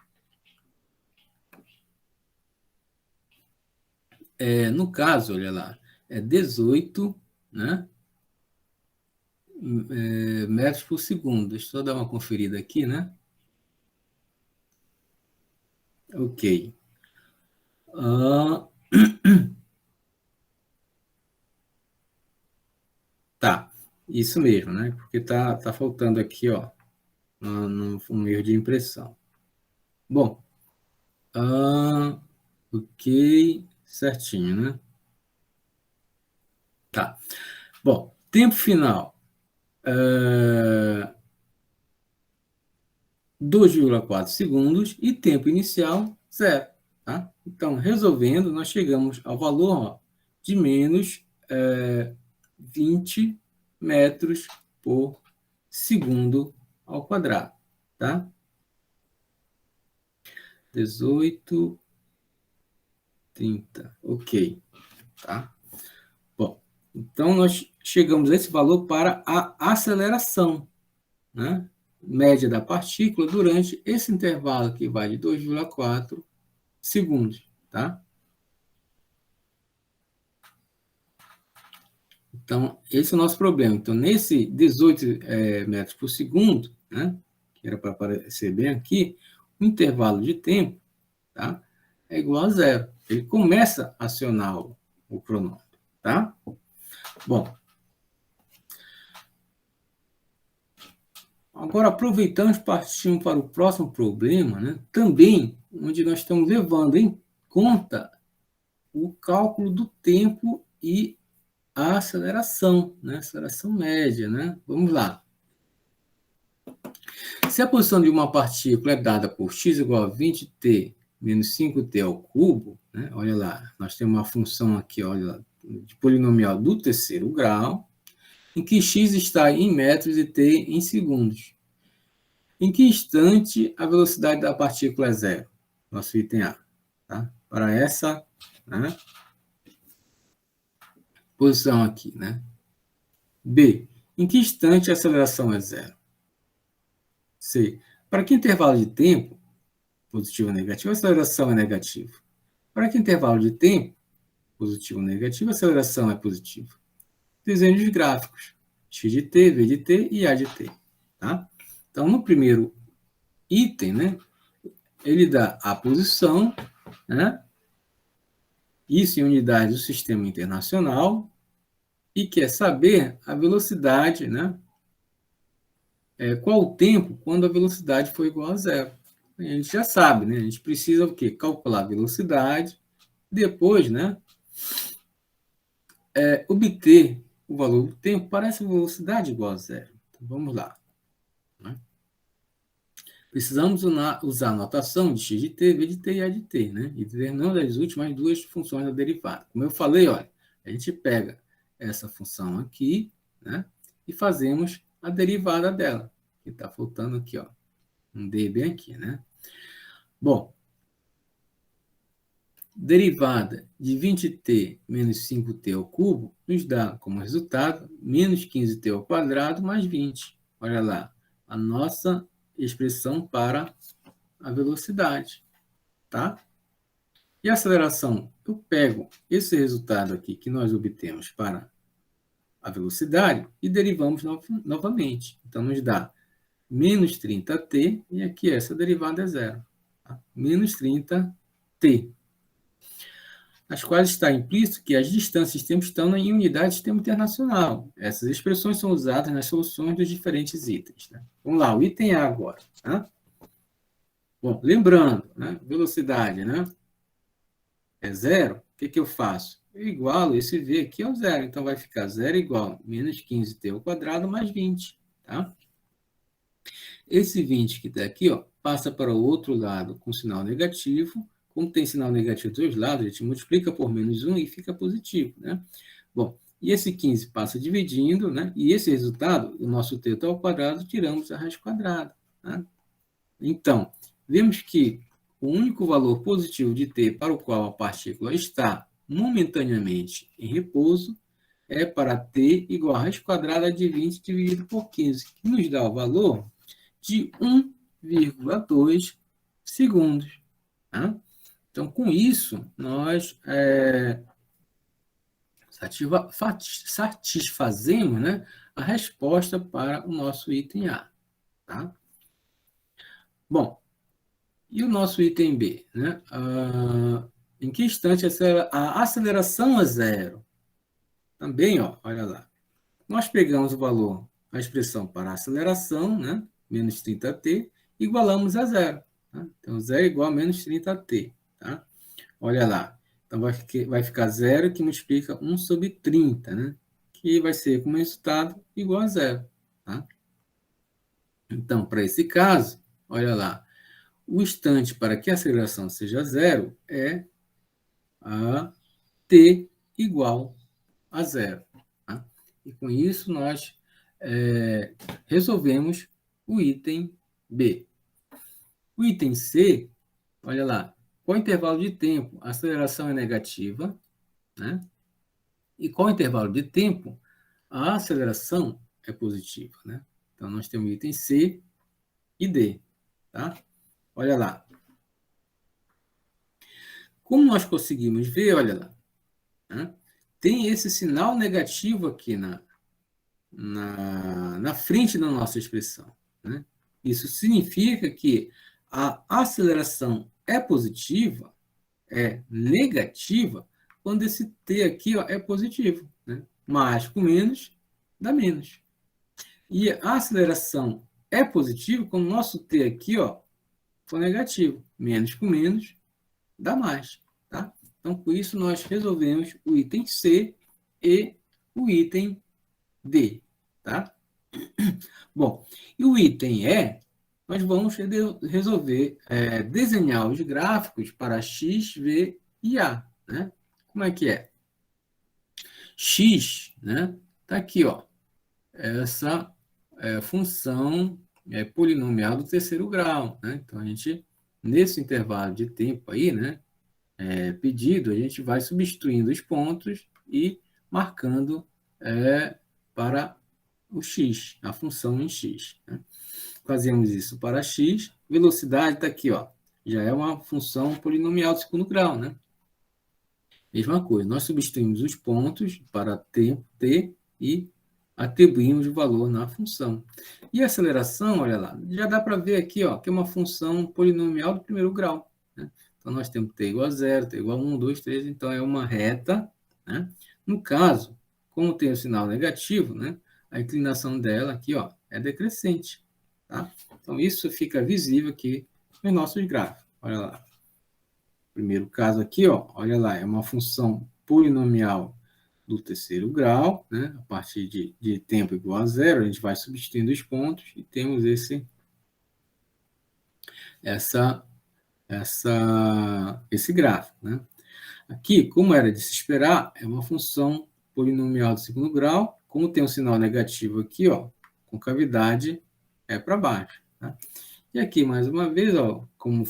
No caso, olha lá, é 18, né? Metros por segundo. Deixa eu só dar uma conferida aqui, né? Ok. Tá, isso mesmo, né? Porque tá faltando aqui, ó, um erro de impressão. Bom, ok, certinho, né? Tá. Bom, tempo final. 2,4 segundos e tempo inicial, zero. Tá? Então, resolvendo, nós chegamos ao valor, ó, de menos 20 metros por segundo ao quadrado. Tá? 18, 30. Ok. Tá? Bom, então nós chegamos a esse valor para a aceleração, né, média da partícula durante esse intervalo que vai de 2,4 segundos. Tá? Então, esse é o nosso problema. Então, nesse 18 metros por segundo, né, que era para aparecer bem aqui, o intervalo de tempo, tá, é igual a zero. Ele começa a acionar o cronômetro. Tá? Bom, agora aproveitamos e partimos para o próximo problema, né, também onde nós estamos levando em conta o cálculo do tempo e a aceleração, né, aceleração média. Né? Vamos lá. Se a posição de uma partícula é dada por x igual a 20t menos 5t ao cubo, né? Olha lá, nós temos uma função aqui, olha lá, de polinomial do terceiro grau, em que x está em metros e t em segundos. Em que instante a velocidade da partícula é zero? Nosso item A. Tá? Para essa, né, posição aqui. Né? B. Em que instante a aceleração é zero? C. Para que intervalo de tempo, positivo ou negativo, a aceleração é negativa? Para que intervalo de tempo, positivo ou negativo, a aceleração é positiva? Desenho os gráficos, x de t, v de t e a de t. Tá? Então, no primeiro item, né, ele dá a posição, né, isso em unidades do sistema internacional, e quer saber a velocidade, né, qual o tempo quando a velocidade for igual a zero. A gente já sabe, né? A gente precisa o quê? Calcular a velocidade, depois, né, obter o valor do tempo para essa velocidade igual a zero. Então, vamos lá. Né? Precisamos usar a notação de x de t, v de t e a de t, né? E determinando as últimas duas funções da derivada. Como eu falei, olha, a gente pega essa função aqui, né? E fazemos a derivada dela, que está faltando aqui, ó, um d bem aqui, né? Bom, derivada de 20t menos 5t ao cubo nos dá como resultado menos 15t ao quadrado mais 20. Olha lá, a nossa expressão para a velocidade, tá? E a aceleração, eu pego esse resultado aqui que nós obtemos para a velocidade e derivamos novamente. Então, nos dá menos 30t, e aqui essa derivada é zero. Tá? Menos 30t. Nas quais está implícito que as distâncias de tempo estão em unidade de tempo internacional. Essas expressões são usadas nas soluções dos diferentes itens. Né? Vamos lá, o item A agora. Tá? Bom, lembrando, né? Velocidade, né? É zero, o que eu faço? Eu igualo esse V aqui ao zero. Então, vai ficar zero igual a menos 15t ao quadrado mais 20. Tá? Esse 20 que está aqui, ó, passa para o outro lado com sinal negativo. Como tem sinal negativo dos dois lados, a gente multiplica por menos 1 e fica positivo. Né? Bom, e esse 15 passa dividindo, né? E esse resultado, o nosso t ao quadrado, tiramos a raiz quadrada. Tá? Então, vemos que o único valor positivo de t para o qual a partícula está momentaneamente em repouso é para t igual a raiz quadrada de 20 dividido por 15, que nos dá o valor de 1,2 segundos. Tá? Então, com isso, nós satisfazemos, né, a resposta para o nosso item A. Tá? Bom, e o nosso item B? Né? Em que instante a aceleração é zero? Também, ó, olha lá. Nós pegamos o valor, a expressão para a aceleração, né? Menos 30t, igualamos a zero. Tá? Então, zero é igual a menos 30t. Tá? Olha lá. Então, vai ficar zero, que multiplica 1 sobre 30, né? Que vai ser, como resultado, igual a zero. Tá? Então, para esse caso, olha lá. O instante para que a aceleração seja zero é a t igual a zero. Tá? E com isso nós resolvemos o item B. O item C, olha lá, qual intervalo de tempo a aceleração é negativa, né? E qual intervalo de tempo a aceleração é positiva, né? Então nós temos o item C e D, tá? Olha lá. Como nós conseguimos ver, olha lá, né? Tem esse sinal negativo aqui na frente da nossa expressão. Né? Isso significa que a aceleração é positiva, é negativa, quando esse t aqui, ó, é positivo. Né? Mais com menos dá menos. E a aceleração é positiva quando o nosso t aqui, ó, for negativo. Menos com menos dá mais. Tá? Então, com isso, nós resolvemos o item C e o item D. Tá? Bom, e o item E, nós vamos resolver, desenhar os gráficos para X, V e A. Né? Como é que é? X, né? Tá aqui, ó, essa função polinomial do terceiro grau. Né? Então, a gente, nesse intervalo de tempo aí, né, pedido, a gente vai substituindo os pontos e marcando para o x, a função em x. Né? Fazemos isso para x, velocidade está aqui, ó, já é uma função polinomial de segundo grau, né? Mesma coisa, nós substituímos os pontos para tempo t e atribuímos o valor na função. E a aceleração, olha lá, já dá para ver aqui, ó, que é uma função polinomial do primeiro grau. Né? Então, nós temos t igual a 0, t igual a 1, 2, 3, então é uma reta. Né? No caso, como tem o sinal negativo, né, a inclinação dela aqui, ó, é decrescente. Tá? Então, isso fica visível aqui nos nossos gráficos. Olha lá. Primeiro caso aqui, ó, olha lá, é uma função polinomial do terceiro grau, né? A partir de tempo igual a zero, a gente vai substituindo os pontos e temos esse gráfico. Né? Aqui, como era de se esperar, é uma função polinomial do segundo grau, como tem um sinal negativo aqui, ó, concavidade é para baixo. Tá? E aqui, mais uma vez, ó, como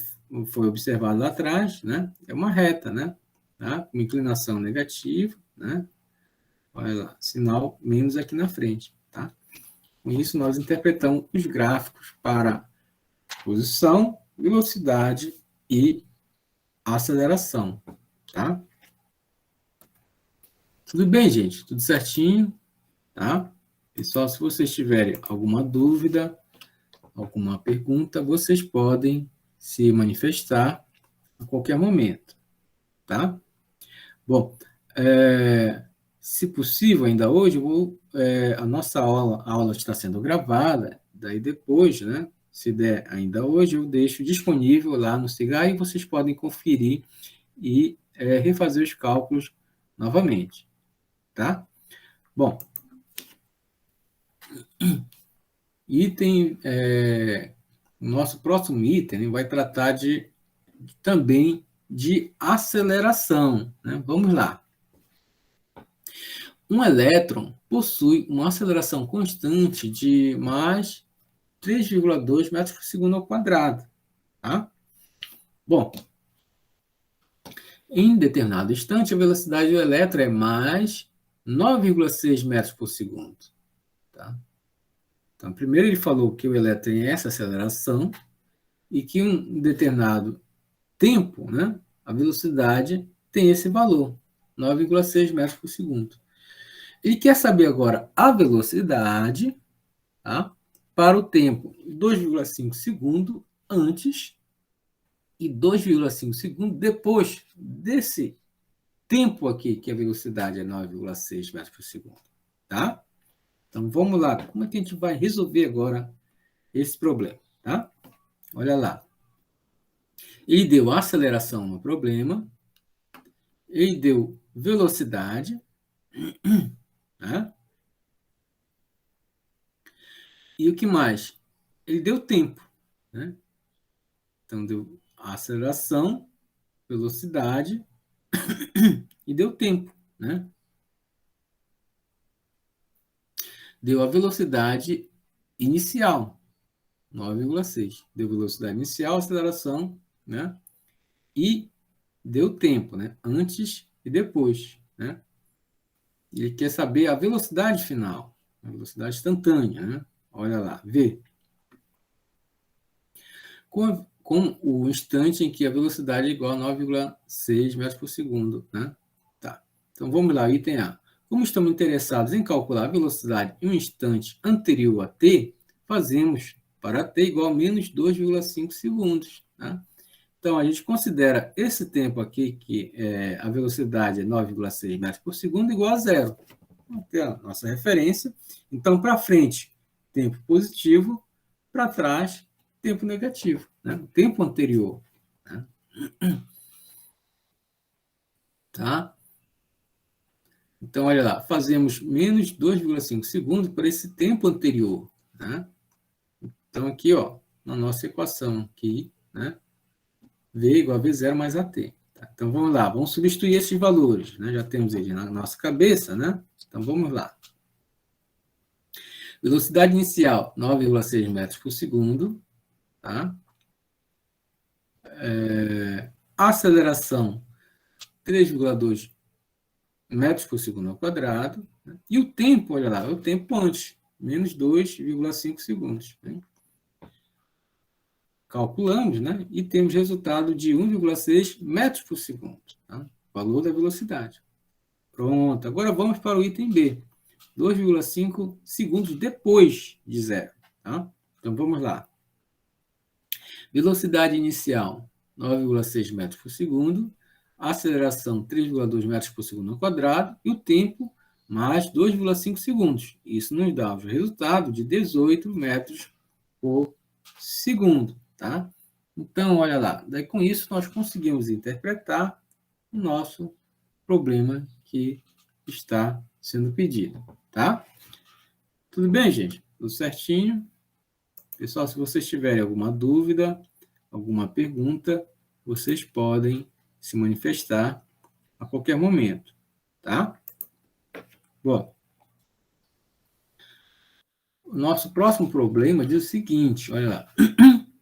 foi observado lá atrás, né, é uma reta, né, tá? Com inclinação negativa, né, olha lá, sinal menos aqui na frente. Tá? Com isso, nós interpretamos os gráficos para posição, velocidade e aceleração. Tá? Tudo bem, gente? Tudo certinho? Tá? Pessoal, se vocês tiverem alguma dúvida, alguma pergunta, vocês podem se manifestar a qualquer momento, tá? Bom, se possível, ainda hoje, a nossa aula está sendo gravada, daí depois, né, se der ainda hoje, eu deixo disponível lá no Siga e vocês podem conferir e refazer os cálculos novamente, tá? Bom, nosso próximo item vai tratar também de aceleração. Né? Vamos lá. Um elétron possui uma aceleração constante de mais 3,2 metros por segundo ao quadrado. Tá? Bom, em determinado instante, a velocidade do elétron é mais 9,6 metros por segundo. Tá? Então, primeiro ele falou que o elétron tem essa aceleração e que um determinado tempo, né, a velocidade tem esse valor, 9,6 metros por segundo. Ele quer saber agora a velocidade, tá, para o tempo 2,5 segundos antes e 2,5 segundos depois desse tempo aqui, que a velocidade é 9,6 metros por segundo. Tá? Então, vamos lá. Como é que a gente vai resolver agora esse problema? Tá? Olha lá. Ele deu aceleração no problema, ele deu velocidade, né? E o que mais? Ele deu tempo, né? Então, deu aceleração, velocidade e deu tempo, né? Deu a velocidade inicial, 9,6. Deu velocidade inicial, aceleração, né? E deu tempo, né? Antes e depois, né? Ele quer saber a velocidade final, a velocidade instantânea, né? Olha lá, V. Com o instante em que a velocidade é igual a 9,6 metros por segundo, né? Tá. Então, vamos lá, item A. Como estamos interessados em calcular a velocidade em um instante anterior a t, fazemos para t igual a menos 2,5 segundos, né? Então, a gente considera esse tempo aqui, que a velocidade é 9,6 metros por segundo, igual a zero. Vamos ter a nossa referência. Então, para frente, tempo positivo, para trás, tempo negativo, né? O tempo anterior. Né? Tá? Então, olha lá, fazemos menos 2,5 segundos para esse tempo anterior. Né? Então, aqui, ó, na nossa equação, aqui, né? V igual a V0 mais AT. Tá? Então, vamos lá, vamos substituir esses valores. Né? Já temos ele na nossa cabeça, né? Então, vamos lá. Velocidade inicial, 9,6 metros por segundo. Tá? Aceleração, 3,2 metros por segundo ao quadrado. Né? E o tempo, olha lá, é o tempo antes, menos 2,5 segundos. Né? Calculamos, né? E temos resultado de 1,6 metros por segundo. Tá? Valor da velocidade. Pronto, agora vamos para o item B. 2,5 segundos depois de zero. Tá? Então, vamos lá. Velocidade inicial, 9,6 metros por segundo. Aceleração, 3,2 metros por segundo ao quadrado. E o tempo, mais 2,5 segundos. Isso nos dá o resultado de 18 metros por segundo. Tá? Então, olha lá. Daí, com isso, nós conseguimos interpretar o nosso problema que está sendo pedido. Tá? Tudo bem, gente? Tudo certinho? Pessoal, se vocês tiverem alguma dúvida, alguma pergunta, vocês podem se manifestar a qualquer momento, tá? Bom, o nosso próximo problema diz o seguinte, olha lá.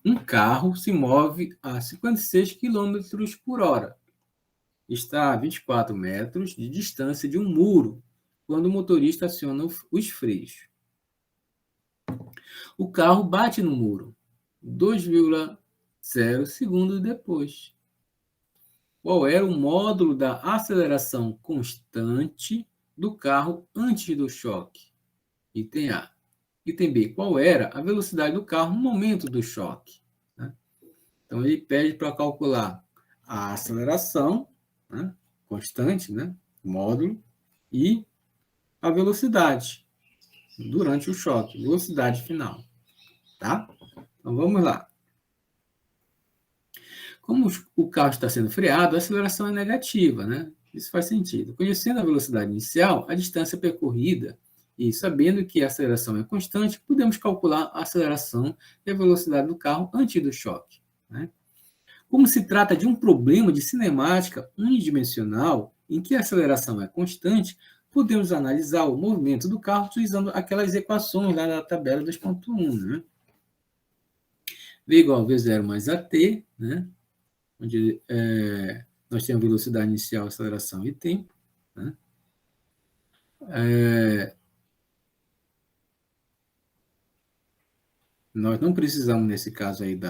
Um carro se move a 56 km por hora. Está a 24 metros de distância de um muro, quando o motorista aciona os freios. O carro bate no muro 2,0 segundos depois. Qual era o módulo da aceleração constante do carro antes do choque? Item A. Item B. Qual era a velocidade do carro no momento do choque? Então, ele pede para calcular a aceleração, né, constante, né, módulo, e a velocidade durante o choque, velocidade final. Tá? Então, vamos lá. Como o carro está sendo freado, a aceleração é negativa, né? Isso faz sentido. Conhecendo a velocidade inicial, a distância percorrida, e sabendo que a aceleração é constante, podemos calcular a aceleração e a velocidade do carro antes do choque. Né? Como se trata de um problema de cinemática unidimensional, em que a aceleração é constante, podemos analisar o movimento do carro utilizando aquelas equações lá da tabela 2.1. Né? V igual a V0 mais AT, né? Onde nós temos velocidade inicial, aceleração e tempo. Né? Nós não precisamos, nesse caso aí, do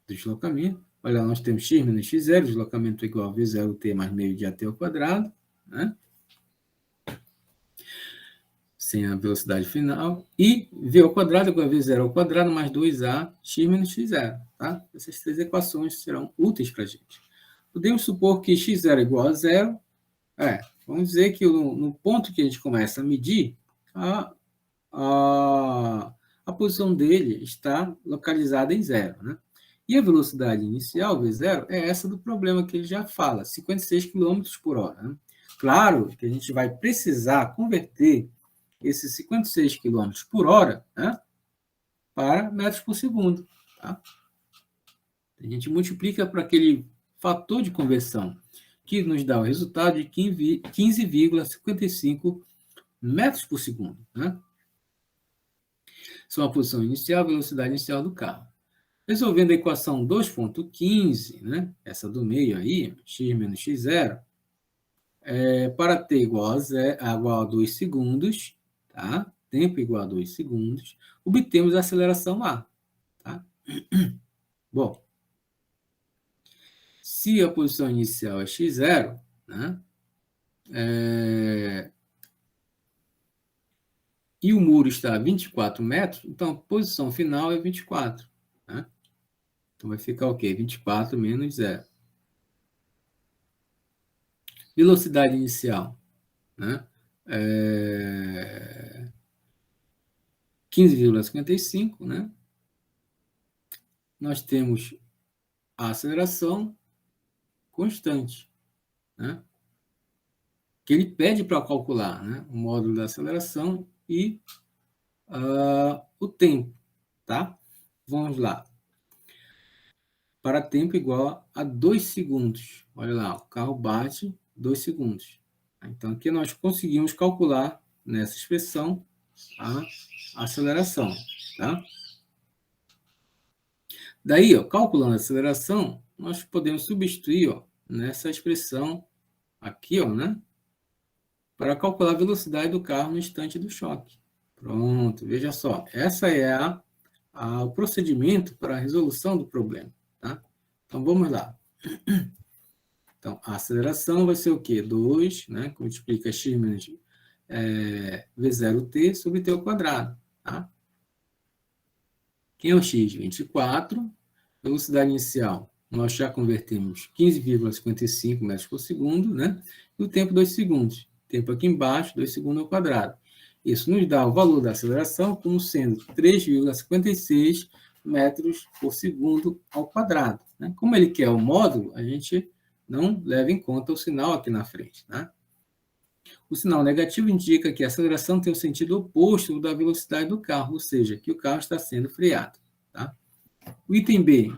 deslocamento. Olha, nós temos x menos x0, deslocamento igual a v0t mais meio de at ao quadrado, né? Sem a velocidade final. E v ao quadrado igual a v0 ao quadrado mais 2a x menos x0. Tá? Essas três equações serão úteis para a gente. Podemos supor que x0 é igual a zero. Vamos dizer que no ponto que a gente começa a medir, a posição dele está localizada em zero. Né? E a velocidade inicial, V0, é essa do problema que ele já fala, 56 km por hora. Né? Claro que a gente vai precisar converter esses 56 km por hora, né, para metros por segundo. Tá? A gente multiplica para aquele fator de conversão, que nos dá o resultado de 15,55 metros por segundo. Né? São a posição inicial, a velocidade inicial do carro. Resolvendo a equação 2.15, né, essa do meio aí, x menos x0, para t igual a 2 segundos, tá? Tempo igual a 2 segundos, obtemos a aceleração A. Tá? Bom, se a posição inicial é x0, né, e o muro está a 24 metros, então a posição final é 24. Né? Então vai ficar o quê? 24 menos 0. Velocidade inicial, né? 15,55, né? Nós temos a aceleração constante, né? Que ele pede para calcular, né? O módulo da aceleração e o tempo, tá? Vamos lá. Para tempo igual a 2 segundos. Olha lá, o carro bate 2 segundos. Então, aqui nós conseguimos calcular, nessa expressão, a aceleração, tá? Daí, ó, calculando a aceleração, nós podemos substituir, ó, nessa expressão aqui, ó, né? Para calcular a velocidade do carro no instante do choque. Pronto, veja só. Essa é o procedimento para a resolução do problema, tá? Então, vamos lá. Então, a aceleração vai ser o quê? 2, né? Que multiplica x menos v0t sobre t ao quadrado, tá? Quem é o x? 24. Velocidade inicial, nós já convertemos 15,55 metros por segundo, né? E o tempo, 2 segundos. Tempo aqui embaixo, 2 segundos ao quadrado. Isso nos dá o valor da aceleração como sendo 3,56 metros por segundo ao quadrado. Né? Como ele quer o módulo, a gente não leva em conta o sinal aqui na frente. Né? O sinal negativo indica que a aceleração tem o sentido oposto da velocidade do carro, ou seja, que o carro está sendo freado. Tá? O item B,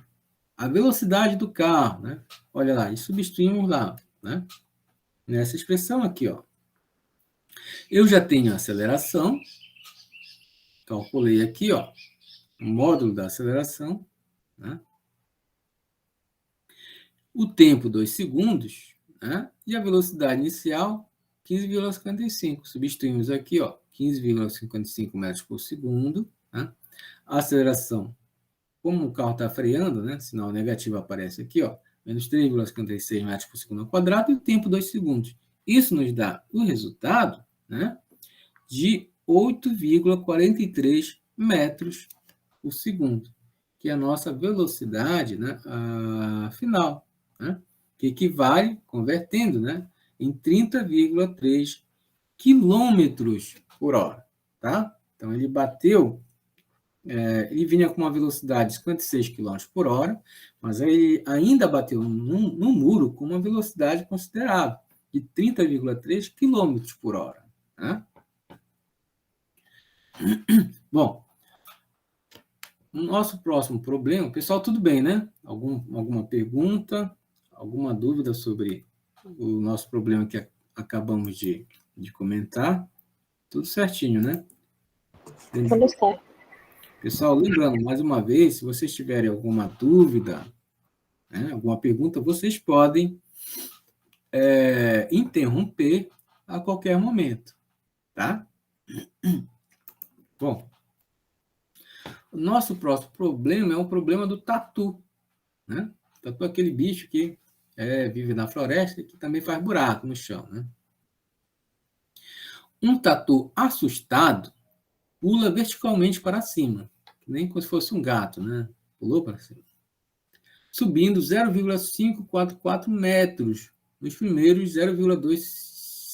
a velocidade do carro. Né? Olha lá, e substituímos lá, né? Nessa expressão aqui, ó. Eu já tenho a aceleração, calculei aqui, ó, o módulo da aceleração, né? O tempo, 2 segundos, né? E a velocidade inicial, 15,55. Substituímos aqui, ó, 15,55 metros por segundo, né? A aceleração, como o carro está freando, né? Sinal negativo aparece aqui, ó, menos 3,56 metros por segundo ao quadrado, e o tempo, 2 segundos. Isso nos dá o resultado, né, de 8,43 metros por segundo, que é a nossa velocidade, né, final, né, que equivale, convertendo, né, em 30,3 quilômetros por hora. Tá? Então, ele bateu, ele vinha com uma velocidade de 56 km por hora, mas ele ainda bateu num muro com uma velocidade considerável, de 30,3 km por hora. Né? Bom, o nosso próximo problema, pessoal, tudo bem, né? Alguma pergunta, alguma dúvida sobre o nosso problema que acabamos de comentar? Tudo certinho, né? Tudo certo. Pessoal, lembrando, mais uma vez, se vocês tiverem alguma dúvida, né, alguma pergunta, vocês podem interromper a qualquer momento, tá? Bom, o nosso próximo problema é o problema do tatu, né? Tatu é aquele bicho que vive na floresta e que também faz buraco no chão, né? Um tatu assustado pula verticalmente para cima, nem como se fosse um gato, né? Pulou para cima. Subindo 0,544 metros nos primeiros 0,2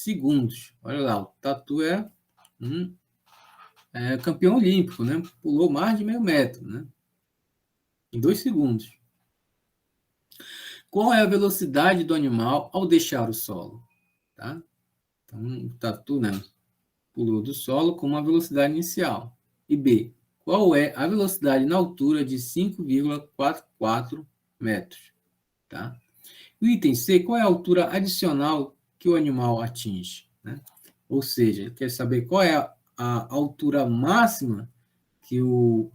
segundos. Olha lá, o tatu é campeão olímpico, né? Pulou mais de meio metro, né? Em 2 segundos. Qual é a velocidade do animal ao deixar o solo? Tá? Então, o tatu, né, pulou do solo com uma velocidade inicial. E B, qual é a velocidade na altura de 5,44 metros? Tá? O item C, qual é a altura adicional que o animal atinge? Né? Ou seja, quer saber qual é a altura máxima que o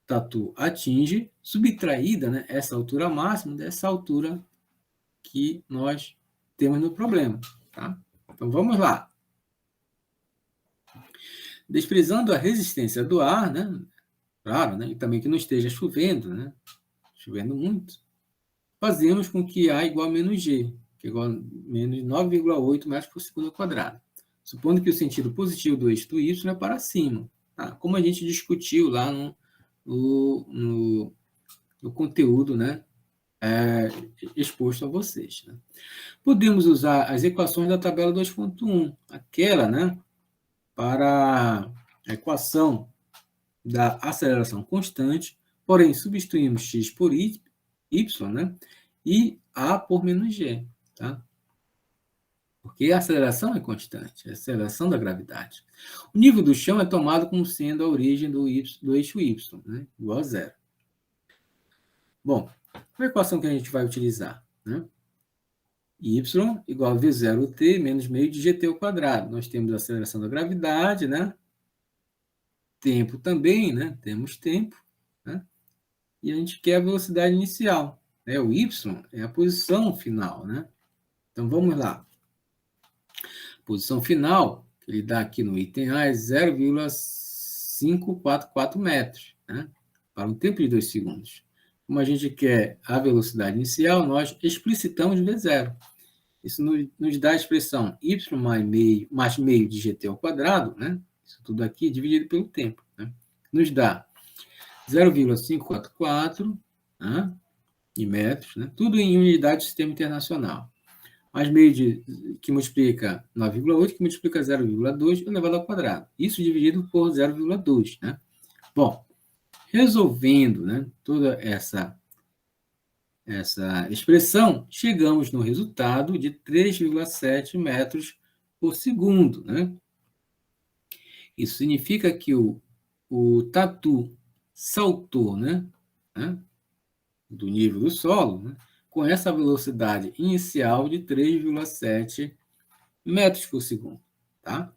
tatu atinge, subtraída, né, essa altura máxima dessa altura que nós temos no problema. Tá? Então, vamos lá. Desprezando a resistência do ar, né, claro, né, e também que não esteja chovendo, né, chovendo muito, fazemos com que A igual a menos G, que é igual a menos 9,8 metros por segundo ao quadrado. Supondo que o sentido positivo do eixo do Y é para cima, tá? Como a gente discutiu lá no conteúdo, né, exposto a vocês. Né? Podemos usar as equações da tabela 2.1, aquela, né, para a equação da aceleração constante, porém substituímos x por y, né, e a por menos g, tá? Porque a aceleração é constante, a aceleração da gravidade. O nível do chão é tomado como sendo a origem do eixo y, né, igual a zero. Bom, qual é a equação que a gente vai utilizar? Né? Y igual a V0t menos meio de gt ao quadrado. Nós temos a aceleração da gravidade, né? Tempo também, né? Temos tempo, né? E a gente quer a velocidade inicial. Né? O y é a posição final, né? Então, vamos lá. Posição final, que ele dá aqui no item A, é 0,544 metros, né? Para um tempo de 2 segundos. Como a gente quer a velocidade inicial, nós explicitamos V0. Isso nos dá a expressão y mais meio de gt ao quadrado, né? Isso tudo aqui dividido pelo tempo. Né? Nos dá 0,544, né, em metros, né? Tudo em unidade do sistema internacional. Mais meio que multiplica 9,8, que multiplica 0,2 elevado ao quadrado. Isso dividido por 0,2. Né? Bom, resolvendo, né, toda essa expressão, chegamos no resultado de 3,7 metros por segundo. Né? Isso significa que o tatu saltou, né, do nível do solo, né, com essa velocidade inicial de 3,7 metros por segundo. Tá?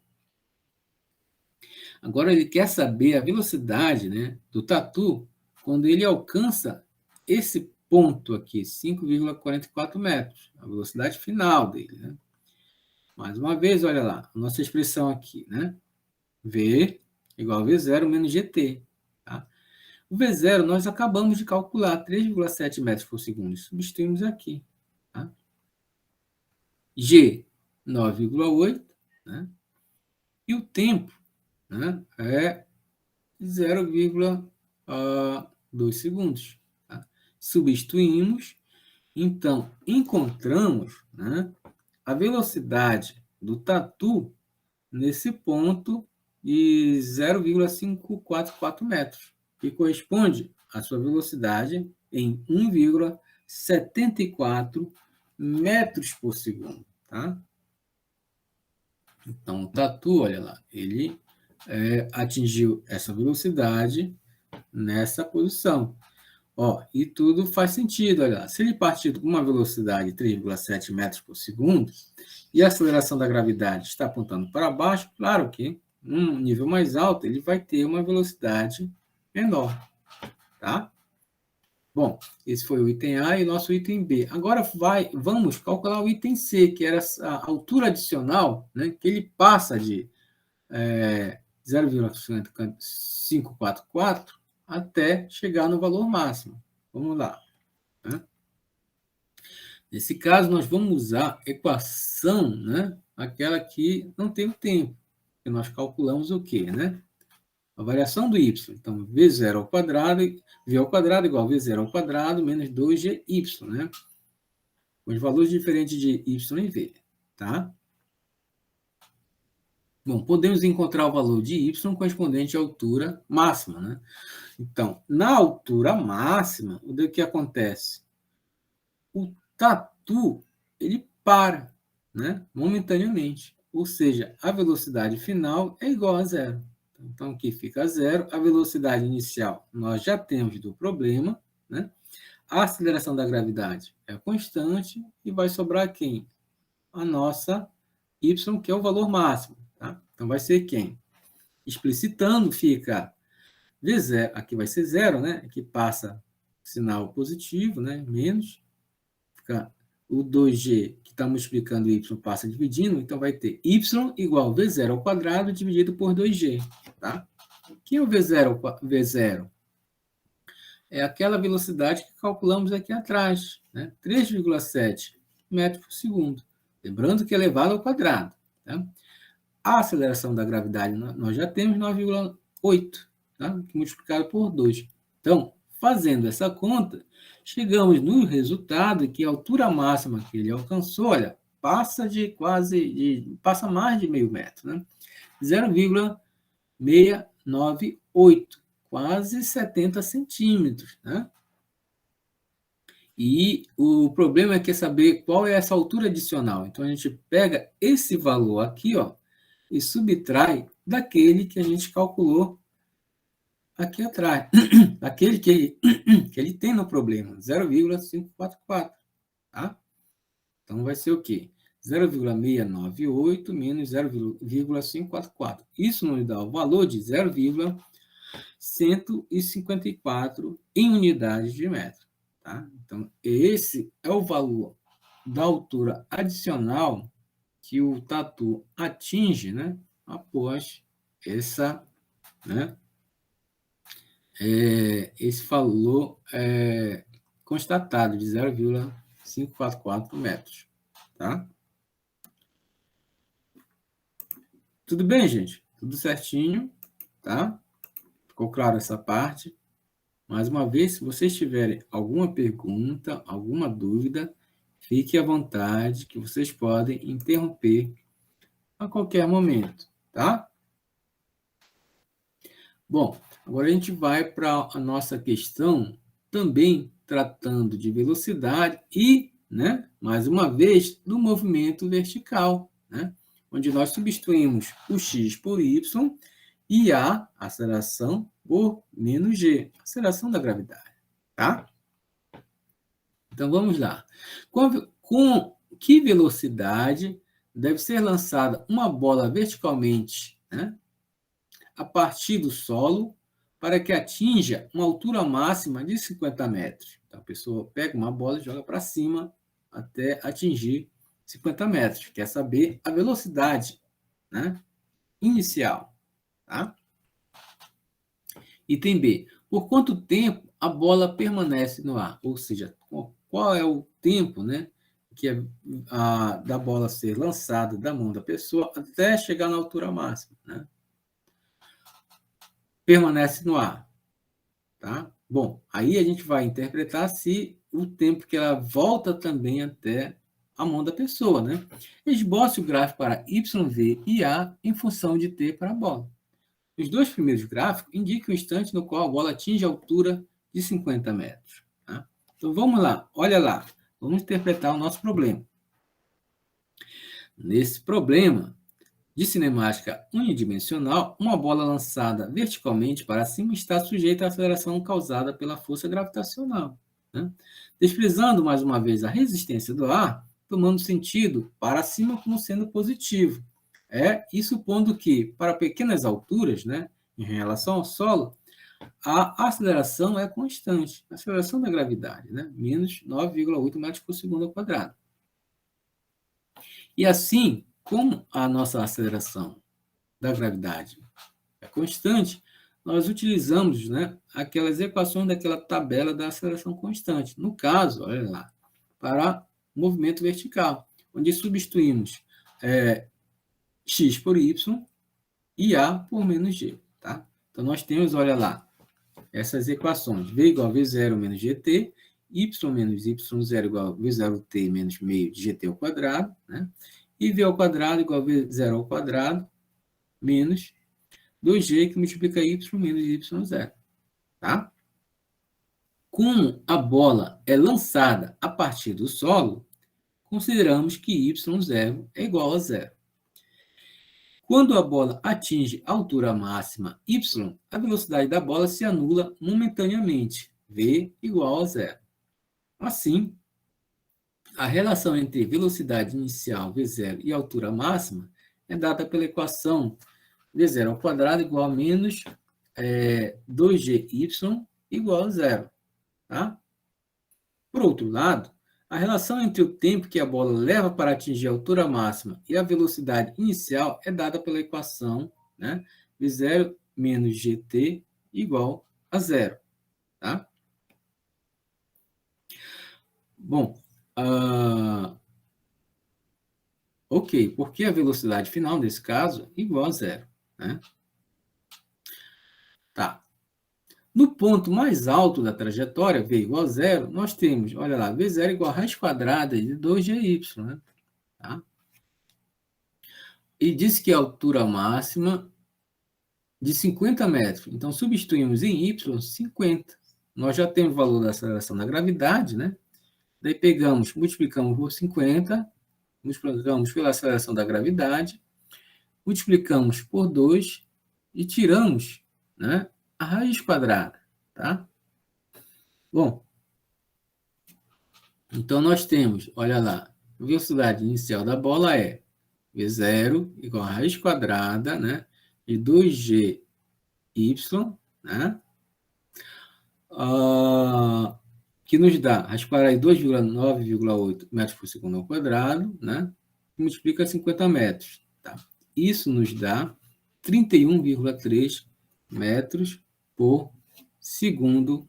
Agora ele quer saber a velocidade, né, do tatu quando ele alcança esse ponto aqui, 5,44 metros, a velocidade final dele, né? Mais uma vez, olha lá, a nossa expressão aqui, né? V igual a V0 menos GT. Tá? O V0 nós acabamos de calcular, 3,7 metros por segundo. Substituímos aqui. Tá? G, 9,8. Né? E o tempo, né, é 0,2 segundos. Tá? Substituímos, então, encontramos, né, a velocidade do tatu nesse ponto de 0,544 metros, que corresponde à sua velocidade em 1,74 metros por segundo. Tá? Então, o tatu, olha lá, ele atingiu essa velocidade nessa posição. Ó, e tudo faz sentido, olha lá. Se ele partir com uma velocidade de 3,7 metros por segundo e a aceleração da gravidade está apontando para baixo, claro que num nível mais alto ele vai ter uma velocidade menor, tá? Bom, esse foi o item A e o nosso item B. Agora vamos calcular o item C, que era a altura adicional, né, que ele passa de 0,544 até chegar no valor máximo. Vamos lá. Né? Nesse caso, nós vamos usar a equação, né, aquela que não tem o tempo, que nós calculamos o quê? Né? A variação do y. Então, V0 ao quadrado, V ao quadrado igual a V0 ao quadrado menos 2GY, né? Com os valores diferentes de y e v. Tá? Bom, podemos encontrar o valor de y correspondente à altura máxima, né? Então, na altura máxima, o que acontece? O tatu, ele para, né? Momentaneamente. Ou seja, a velocidade final é igual a zero. Então, aqui fica zero. A velocidade inicial nós já temos do problema, né? A aceleração da gravidade é constante e vai sobrar quem? A nossa y, que é o valor máximo. Tá? Então, vai ser quem? Explicitando, fica V0, aqui vai ser zero, né? Aqui passa sinal positivo, né? Menos. Fica o 2G, que está multiplicando y, passa dividindo, então vai ter y igual a V0 ao quadrado dividido por 2G. Tá? O que é o V0? V0 é aquela velocidade que calculamos aqui atrás, né? 3,7 metros por segundo. Lembrando que é elevado ao quadrado. Tá? A aceleração da gravidade nós já temos 9,8, tá? Multiplicado por 2. Então, fazendo essa conta, chegamos no resultado que a altura máxima que ele alcançou, olha, passa mais de meio metro, né? 0,698, quase 70 centímetros, né? E o problema é saber qual é essa altura adicional. Então, a gente pega esse valor aqui, ó, e subtrai daquele que a gente calculou aqui atrás, daquele que ele tem no problema, 0,544. Tá? Então, vai ser o quê? 0,698 menos 0,544. Isso nos dá o valor de 0,154 em unidades de metro. Tá? Então, esse é o valor da altura adicional que o tatu atinge, né, após esse valor constatado de 0,544 metros. Tá? Tudo bem, gente? Tudo certinho? Tá? Ficou claro essa parte? Mais uma vez, se vocês tiverem alguma pergunta, alguma dúvida, fique à vontade, que vocês podem interromper a qualquer momento, tá? Bom, agora a gente vai para a nossa questão, também tratando de velocidade e, né, mais uma vez, do movimento vertical, né? Onde nós substituímos o x por y e a aceleração por menos g, aceleração da gravidade, tá? Então, vamos lá. Com que velocidade deve ser lançada uma bola verticalmente, né, a partir do solo para que atinja uma altura máxima de 50 metros. Então, a pessoa pega uma bola e joga para cima até atingir 50 metros. Quer saber a velocidade, né, inicial. Tá? Item B. Por quanto tempo a bola permanece no ar? Ou seja, qual é o tempo, né, da bola ser lançada da mão da pessoa até chegar na altura máxima, né? Permanece no ar. Tá? Bom, aí a gente vai interpretar se o tempo que ela volta também até a mão da pessoa, né? Esboce o gráfico para Y, V e A em função de T para a bola. Os dois primeiros gráficos indicam o instante no qual a bola atinge a altura de 50 metros. Tá? Então, vamos lá. Olha lá. Vamos interpretar o nosso problema. Nesse problema de cinemática unidimensional, uma bola lançada verticalmente para cima está sujeita à aceleração causada pela força gravitacional. Né? Desprezando, mais uma vez, a resistência do ar, tomando sentido para cima como sendo positivo. E supondo que, para pequenas alturas, né, em relação ao solo, a aceleração é constante, a aceleração da gravidade, né, menos 9,8 metros por segundo ao quadrado. E assim, como a nossa aceleração da gravidade é constante, nós utilizamos, né, aquelas equações daquela tabela da aceleração constante. No caso, olha lá, para movimento vertical, onde substituímos x por y e a por menos g. Tá? Então, nós temos, olha lá, essas equações. V igual a V0 menos GT, y menos y0 igual a V0t menos meio de GT ao quadrado, né? E V ao quadrado igual a V0 ao quadrado menos 2G que multiplica y menos y0. Tá? Como a bola é lançada a partir do solo, consideramos que y0 é igual a zero. Quando a bola atinge a altura máxima y, a velocidade da bola se anula momentaneamente, v igual a zero. Assim, a relação entre velocidade inicial, v0, e altura máxima é dada pela equação v0 ao quadrado igual a menos 2gy igual a zero. Tá? Por outro lado, a relação entre o tempo que a bola leva para atingir a altura máxima e a velocidade inicial é dada pela equação, né, v0 menos gt igual a zero. Tá? Bom, ok, porque a velocidade final, nesse caso, é igual a zero. Né? Tá. No ponto mais alto da trajetória, v igual a zero, nós temos, olha lá, v0 igual a raiz quadrada de 2gy, né? Tá? E diz que a altura máxima de 50 metros. Então, substituímos em y 50. Nós já temos o valor da aceleração da gravidade, né? Daí pegamos, multiplicamos por 50, multiplicamos pela aceleração da gravidade, multiplicamos por 2 e tiramos, né, a raiz quadrada. Tá? Bom, então nós temos, olha lá, a velocidade inicial da bola é v0 igual a raiz quadrada, né, de 2gy, né, que nos dá raiz quadrada de 2,9,8 metros por segundo ao quadrado, né, que multiplica 50 metros. Tá? Isso nos dá 31,3 metros por segundo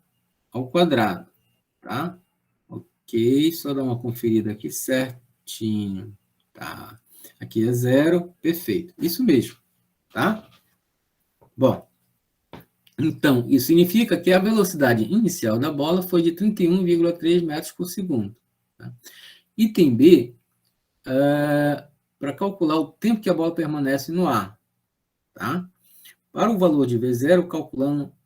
ao quadrado. Tá? Ok, só dar uma conferida aqui certinho. Tá? Aqui é zero, perfeito. Isso mesmo. Tá? Bom, então, isso significa que a velocidade inicial da bola foi de 31,3 metros por segundo. Tá? Item B, para calcular o tempo que a bola permanece no ar. Tá? Para o valor de V0,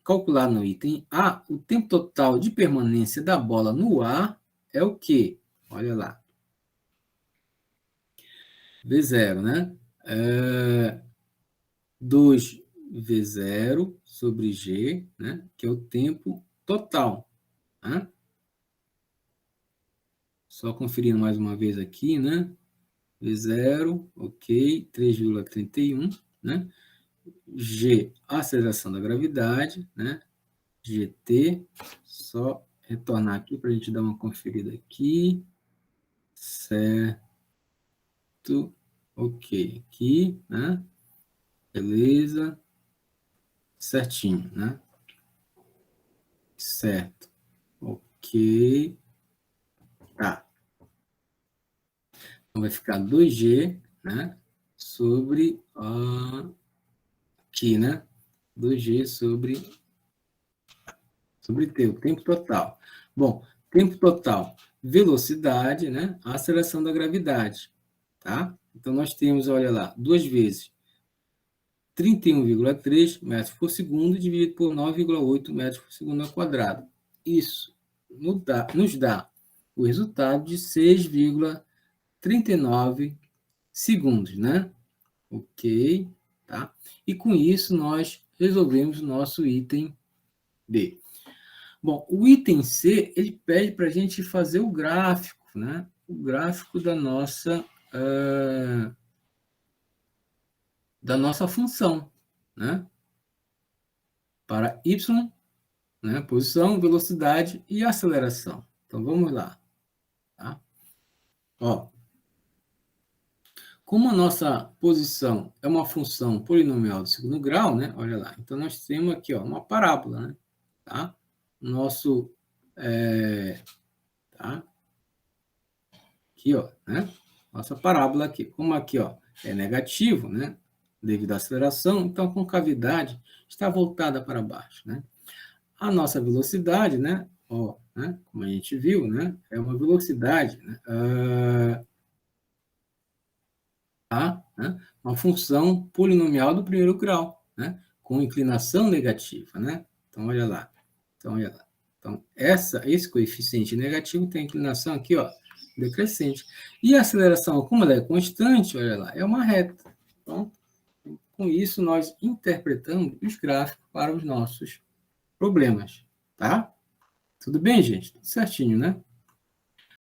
calcular no item A, o tempo total de permanência da bola no ar é o quê? Olha lá. V0, né? 2V0 sobre G, né? Que é o tempo total. Né? Só conferindo mais uma vez aqui, né? V0, ok, 3,31, né? G, aceleração da gravidade, né? GT, só retornar aqui para a gente dar uma conferida aqui. Certo. Ok. Aqui, né? Beleza. Certinho, né? Certo. Ok. Tá. Então, vai ficar 2G, né? Sobre aqui, né? 2G sobre T, o tempo total. Bom, tempo total, velocidade, né? A aceleração da gravidade, tá? Então, nós temos, olha lá, 2 vezes 31,3 metros por segundo dividido por 9,8 metros por segundo ao quadrado. Isso nos dá o resultado de 6,39 segundos, né? Ok, tá? E com isso, nós resolvemos o nosso item B. Bom, o item C, ele pede para a gente fazer o gráfico, né? O gráfico da nossa função, né? Para y, né? Posição, velocidade e aceleração. Então, vamos lá. Tá? Ó, como a nossa posição é uma função polinomial do segundo grau, né? Olha lá. Então, nós temos aqui, ó, uma parábola, né? Tá? Nosso... tá? Aqui, ó, né? Nossa parábola aqui. Como aqui, ó, é negativo, né? Devido à aceleração, então a concavidade está voltada para baixo, né? A nossa velocidade, né? Ó, né? Como a gente viu, né? É uma velocidade, né? Né? Uma função polinomial do primeiro grau, né? Com inclinação negativa, né? Então, olha lá. Então, esse coeficiente negativo tem a inclinação aqui, ó, decrescente. E a aceleração, como ela é constante, olha lá, é uma reta. Então, com isso, nós interpretamos os gráficos para os nossos problemas, tá? Tudo bem, gente? Tudo certinho, né?